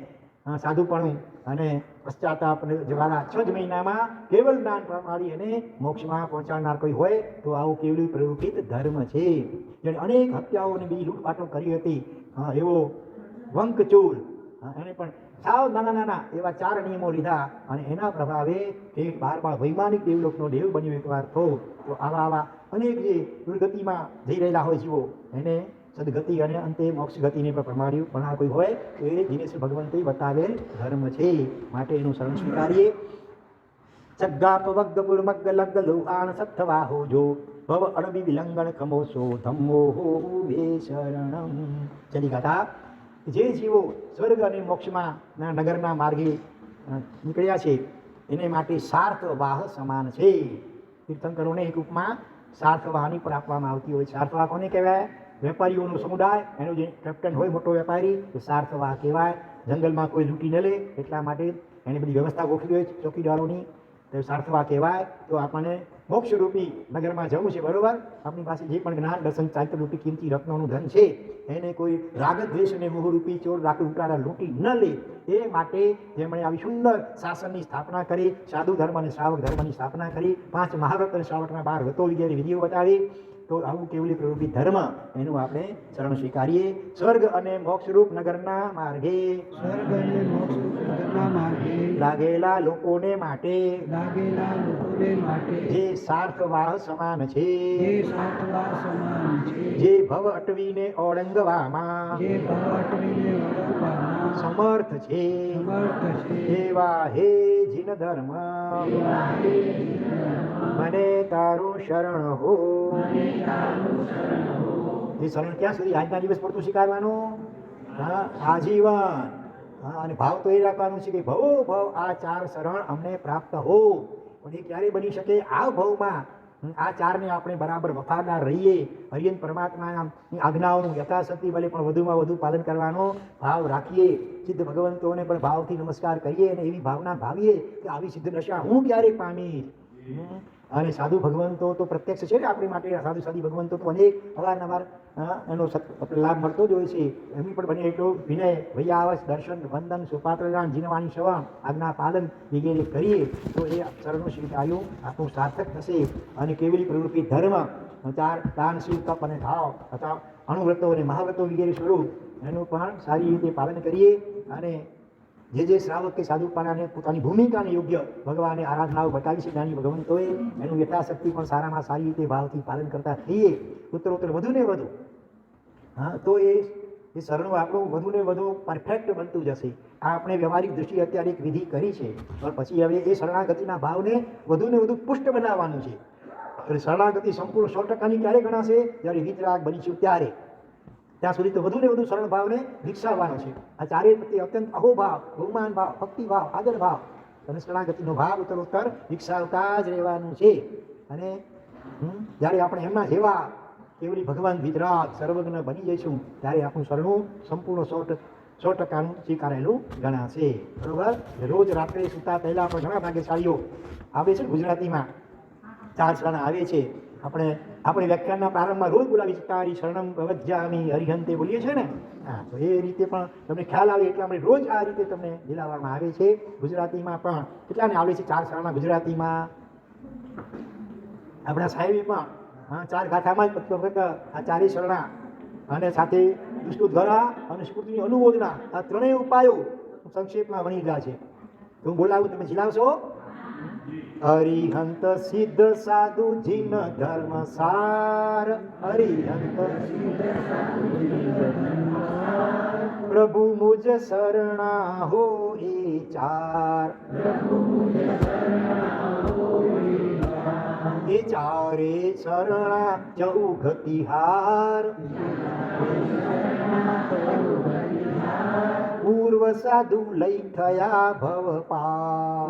સાધુપણું અને પશ્ચાતાપ દ્વારા 6 જ મહિનામાં કેવલ જ્ઞાન પ્રમાણી અને મોક્ષમાં પહોંચાડનાર કોઈ હોય તો આવું કેવલી પ્રવૃત્તિત ધર્મ છે. જેણે અનેક હત્યાઓ અને બીજી લૂંટફાટો કરી હતી, એવો વંકચૂર, એને પણ સાવ નાના નાના એવા 4 નિયમો લીધા અને એના પ્રભાવે તે 12 વૈમાનિક દેવલોકનો દેવ બન્યો એકવાર. તો આવા અનેક જે દુર્ગતિમાં જઈ રહેલા હોય જીવો, એને સદગતિ અને અંતે મોક્ષ ગતિને પણ પ્રમાણ્યું પણ કોઈ હોય તો એ દિનેશ ભગવંતે બતાવેલ ધર્મ છે. માટે એનું શરણ સ્વીકારીએ. સગ્ગાપ વગ્ગ પુરમગ્ગ લગ્ગ લોહાણ સત્થવાહો જો ભવ અડબી વિલંગણ ખમોસો ધમ્મો હો બે શરણમ. ચલી ગાતા. જે જીવો સ્વર્ગ અને મોક્ષમાં નગરના માર્ગે નીકળ્યા છે એને માટે સાર્થવાહ સમાન છે. તીર્થંકરોને એક ઉપમા સાર્થવાહની પણ આપવામાં આવતી હોય. સાર્થવાહ કોને કહેવાય? વેપારીઓનો સમુદાય, એનો જે કેપ્ટન હોય મોટો વેપારી, એ સાર્થવાહ કહેવાય. જંગલમાં કોઈ લૂંટી ન લે એટલા માટે એની બધી વ્યવસ્થા ગોઠવી હોય ચોકીદારોની, તો સાર્થવાહ કહેવાય. તો આપણને મોક્ષરૂપી નગરમાં જવું છે, બરોબર? આપણી પાસે જે પણ જ્ઞાન દર્શન ચારિત્રરૂપી કિંમતી રત્નોનું ધન છે એને કોઈ રાગ દ્વેષ અને મોહરૂપી ચોર રાખી ઉટારા લૂંટી ન લે એ માટે જેમણે આવી સુંદર શાસનની સ્થાપના કરી, સાધુ ધર્મ અને શ્રાવક ધર્મની સ્થાપના કરી, 5 મહાવ્રત અને શ્રાવકના 12 વ્રતો વગેરે વિધિઓ બતાવી. તો આવું કેવલી પ્રવૃત્તિ ધર્મ, એનું આપણે શરણ સ્વીકારીએ. સ્વર્ગ અને મોક્ષરૂપ નગરના માર્ગે લાગેલા લોકોને માટે જે સાર્થવાહ સમાન છે, જે ભવ અટવીને ઓળંગવામાં સમર્થ છે, એવા હે જીન ધર્મ મને તારું શરણ હો. એ શરણ ક્યાં સુધી? આજના દિવસ પૂરતું સ્વીકારવાનું? આજીવન. હા, અને ભાવ તો એ રાખવાનું છે કે ભવો ભવ આ ચાર શરણ અમને પ્રાપ્ત હો. પણ એ ક્યારે બની શકે? આ ભવમાં આ ચારને આપણે બરાબર વફાદાર રહીએ, હરિયન પરમાત્માની આજ્ઞાઓનું યથાશક્તિ બને પણ વધુમાં વધુ પાલન કરવાનો ભાવ રાખીએ, સિદ્ધ ભગવંતોને પણ ભાવથી નમસ્કાર કરીએ અને એવી ભાવના ભાવીએ કે આવી સિદ્ધ દશા હું ક્યારે પામીશ. અને સાધુ ભગવંતો તો પ્રત્યક્ષ છે ને આપણી માટે. સાધુ સાધી ભગવંતો તો અનેક અવારનવાર એનો લાભ મળતો જ હોય છે. એમની પણ બને એટલો વિનય વૈયાવસ દર્શન વંદન સુપાત્રદાન જીનવાણી શ્રવણ આજ્ઞા પાલન વગેરે કરીએ તો એ શરણનું સ્વીકાર્યું આપણું સાર્થક થશે. અને કેવલી પ્રવૃત્તિ ધર્મ ચાર દાન શીલ તપ અને ભાવ અથવા અણુવ્રતો અને મહાવ્રતો વગેરે સ્વરૂપ એનું પણ સારી રીતે પાલન કરીએ. અને જે શ્રાવક કે સાધુપાણાને પોતાની ભૂમિકાને યોગ્ય ભગવાને આરાધનાઓ બતાવી છે જ્ઞાની ભગવંતોએ, એનું યથાશક્તિ પણ સારામાં સારી રીતે ભાવથી પાલન કરતા થઈએ ઉત્તરોત્તર વધુ ને વધુ. હા, તો એ શરણો આપણું વધુ ને વધુ પરફેક્ટ બનતું જશે. આ આપણે વ્યવહારિક દ્રષ્ટિએ અત્યારે એક વિધિ કરી છે, પણ પછી હવે એ શરણાગતિના ભાવને વધુ ને વધુ પુષ્ટ બનાવવાનું છે. એટલે શરણાગતિ સંપૂર્ણ 100% ક્યારે ગણાશે? જ્યારે વિતરાગ બનીશું ત્યારે. ત્યાં સુધી તો વધુ ને વધુ શરણ ભાવને વિકસાવવાનો છે. આ ચારેય પ્રત્યે અત્યંત અહોભાવ, બહુમાન ભાવ, ભક્તિ ભાવ, આદર ભાવ અને શરણાગતિનો ભાવ ઉત્તરોત્તર વિકસાવતા જ રહેવાનું છે. અને જ્યારે આપણે એમના જેવા કેવલી ભગવાન વિતરાગ સર્વજ્ઞ બની જઈશું ત્યારે આપણું શરણું સંપૂર્ણ 100% સ્વીકારેલું ગણાશે. બરોબર? રોજ રાત્રે સૂતા પહેલા આપણે ઘણા ભાગ્યશાળીઓ આવે છે ગુજરાતીમાં 4 શરણ આવે છે. આપણે વ્યાખ્યાનના પ્રારંભમાં રોજ બોલાવી છે તારી શરણમ પ્રવજ્જામિ હરિહંતે બોલીએ છીએ ને. હા, તો એ રીતે પણ તમને ખ્યાલ આવે એટલે આપણે રોજ આ રીતે તમને બોલાવવામાં આવે છે. ગુજરાતીમાં પણ કેટલાને આવડે છે 4 શરણના ગુજરાતીમાં? આપણા સાહેબે પણ 4 ગાથામાં જ આ ચારેય શરણા અને સાથે વિષ્ણુ ધરા અને સ્મૃતિની અનુમોદના આ ત્રણેય ઉપાયો સંક્ષેપમાં વણી ગયા છે. તો હું બોલાવું, તમે ઝીલાવશો? હરિહંત સિદ્ધ સાધુ જીન ધર્મ સાર, હરિહંત પ્રભુ મુજ શરણા હો એ ચાર, એ ચારે શરણા ચૌગતિ હાર, પૂર્વ સાધુ લઈ થયા ભવ પાર.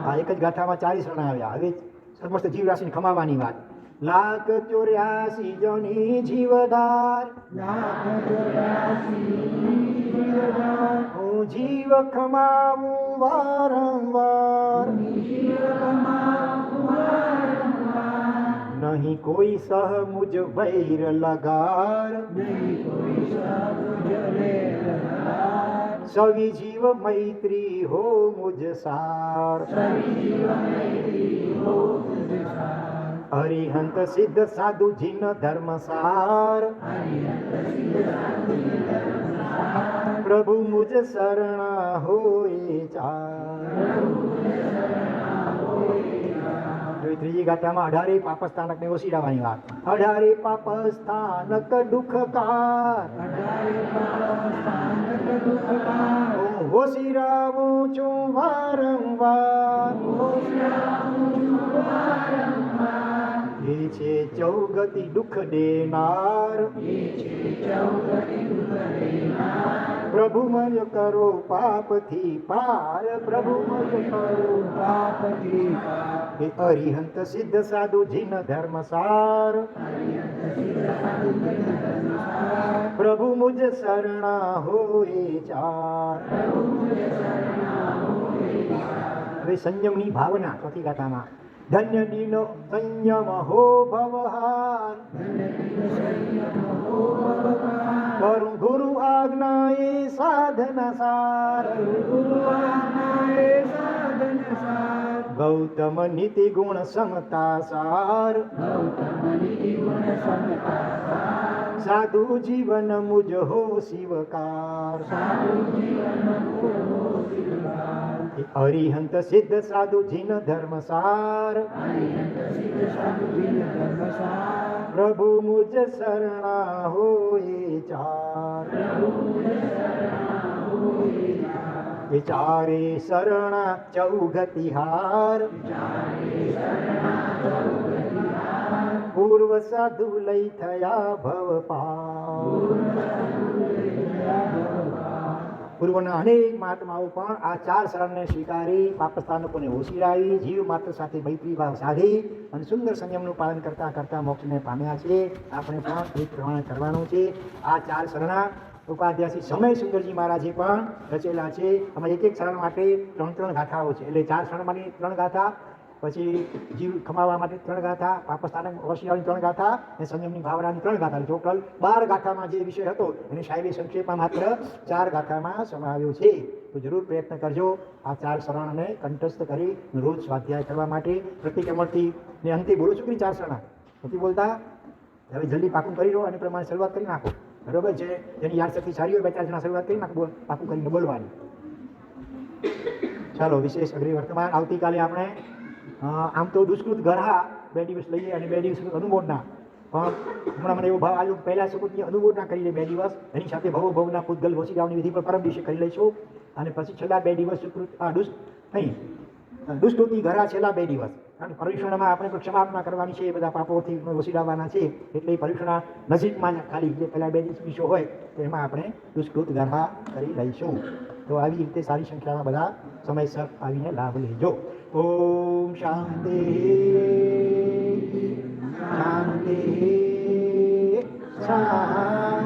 આ એક જ ગાથામાં 4 શરણા આવ્યા. હવે સમસ્ત જીવરાશિને ખમાવાની વાત. 1,84 જની જીવધાર, હું જીવ ખમાવું વારંવાર, નહીં કોઈ સહ મુજ વૈર લગાર, સવી જીવ મૈત્રી હો મુજ સાર, હરિહંત સિદ્ધ સાધુ જીન ધર્મ સાર, પ્રભુ મુજ શરણા હોય ચાર. ત્રીજી ગાથામાં 18 પાપસ્થાનક ને ઓસીડાવાની વાત. 18 પાપસ્થાનક દુઃખકાર, હું ઓસીરાવું છું વારંવાર, એ છે ચૌગતિ દુઃખ દેનાર, પ્રભુ મજ કરો પાપથી પાર, પ્રભુ મજ કરો પાપથી પાર. એ અરિહંત સિદ્ધ સાધુ જીન ધર્મ સાર, પ્રભુ મુજ શરણા હોય ચાર. હવે સંયમની ભાવના ચોથી ગાથામાં. ધન્ય દીનો સંયમ હો ભવહાન, કરું ગુરુ આજ્ઞા એ સાધન સાર, ગૌતમ નીતિ ગુણ સમતા સાર, સાધુ જીવન મુજ હો શિવકાર. હરિહંત સિદ્ધ સાધુ જીન ધર્મ સાર, પ્રભુ મુજ શરણા હોય ચાર. એ ચારે શરણા ચૌગતિ હાર, પૂર્વ પૂર્વ સાધુ લઈ થયા ભવ પાર. પૂર્વના અનેક મહાત્માઓ પણ આ 4 શરણને સ્વીકારી પાપસ્થાનકોને ઓછીરાવી જીવ માત્ર સાથે મૈત્રી ભાવ સાધી અને સુંદર સંયમનું પાલન કરતા કરતા મોક્ષને પામ્યા છે. આપણે પણ એ પ્રમાણે કરવાનું છે. આ 4 શરણા ઉપાધ્યાસી સમય સુંદરજી મહારાજે પણ રચેલા છે. આમાં એક શરણ માટે 3 ગાથાઓ છે. એટલે 4 શરણમાંની 3 ગાથા, પછી જીવ ખમાવવા માટે 3 ગાથા, પાપસ્થાન ઓછીરાવવાની 3 ગાથા અને સંયમની ભાવનાની 3 ગાથા. ટોટલ 12 ગાથામાં જે વિષય હતો એને સાહેબે સંક્ષેપમાં માત્ર 4 ગાથામાં સમાવ્યો છે. તો જરૂર પ્રયત્ન કરજો આ 4 શરણને કંઠસ્થ કરી રોજ સ્વાધ્યાય કરવા માટે. પ્રતિક અમરથી ને અંતે બોલો છો કે 4 શરણા નથી બોલતા? હવે જલ્દી પાકું કરી લો અને પ્રમાણે શરૂઆત કરી નાખો. બરોબર છે? જેની યાદશક્તિ સારી હોય 2-4 જણા શરૂઆત કરી નાખો પાકું કરીને બોલવાની. ચાલો વિશેષ અગ્રિ વર્તમાન. આવતીકાલે આપણે આમ તો દુષ્કૃત ગરહા 2 દિવસ લઈએ અને 2 દિવસ અનુમોદના, પણ હમણાં મને એવો ભાવ આવ્યો પહેલા સુકૃતની અનુમોદના કરી લે 2 દિવસ, એની સાથે ભવના પૂતગલ વસીરાવની વિધિ પર પરમ દિવસે કરી લઈશું અને પછી છેલ્લા 2 દિવસ દુષ્કૃતિ ગરહા છેલ્લા 2 દિવસ. કારણ કે પર્યુષણમાં આપણે પણ ક્ષમાપના કરવાની છે, એ બધા પાપોથી વસીરાવવાના છે. એટલે એ પર્યુષણા નજીકમાં ખાલી જે પહેલા 2 દિવસો હોય તો એમાં આપણે દુષ્કૃત ગરહા કરી લઈશું. તો આવી રીતે સારી સંખ્યામાં બધા સમયસર આવીને લાભ લેજો. ઓમ શાંતિ શાંતિ શાંતિ.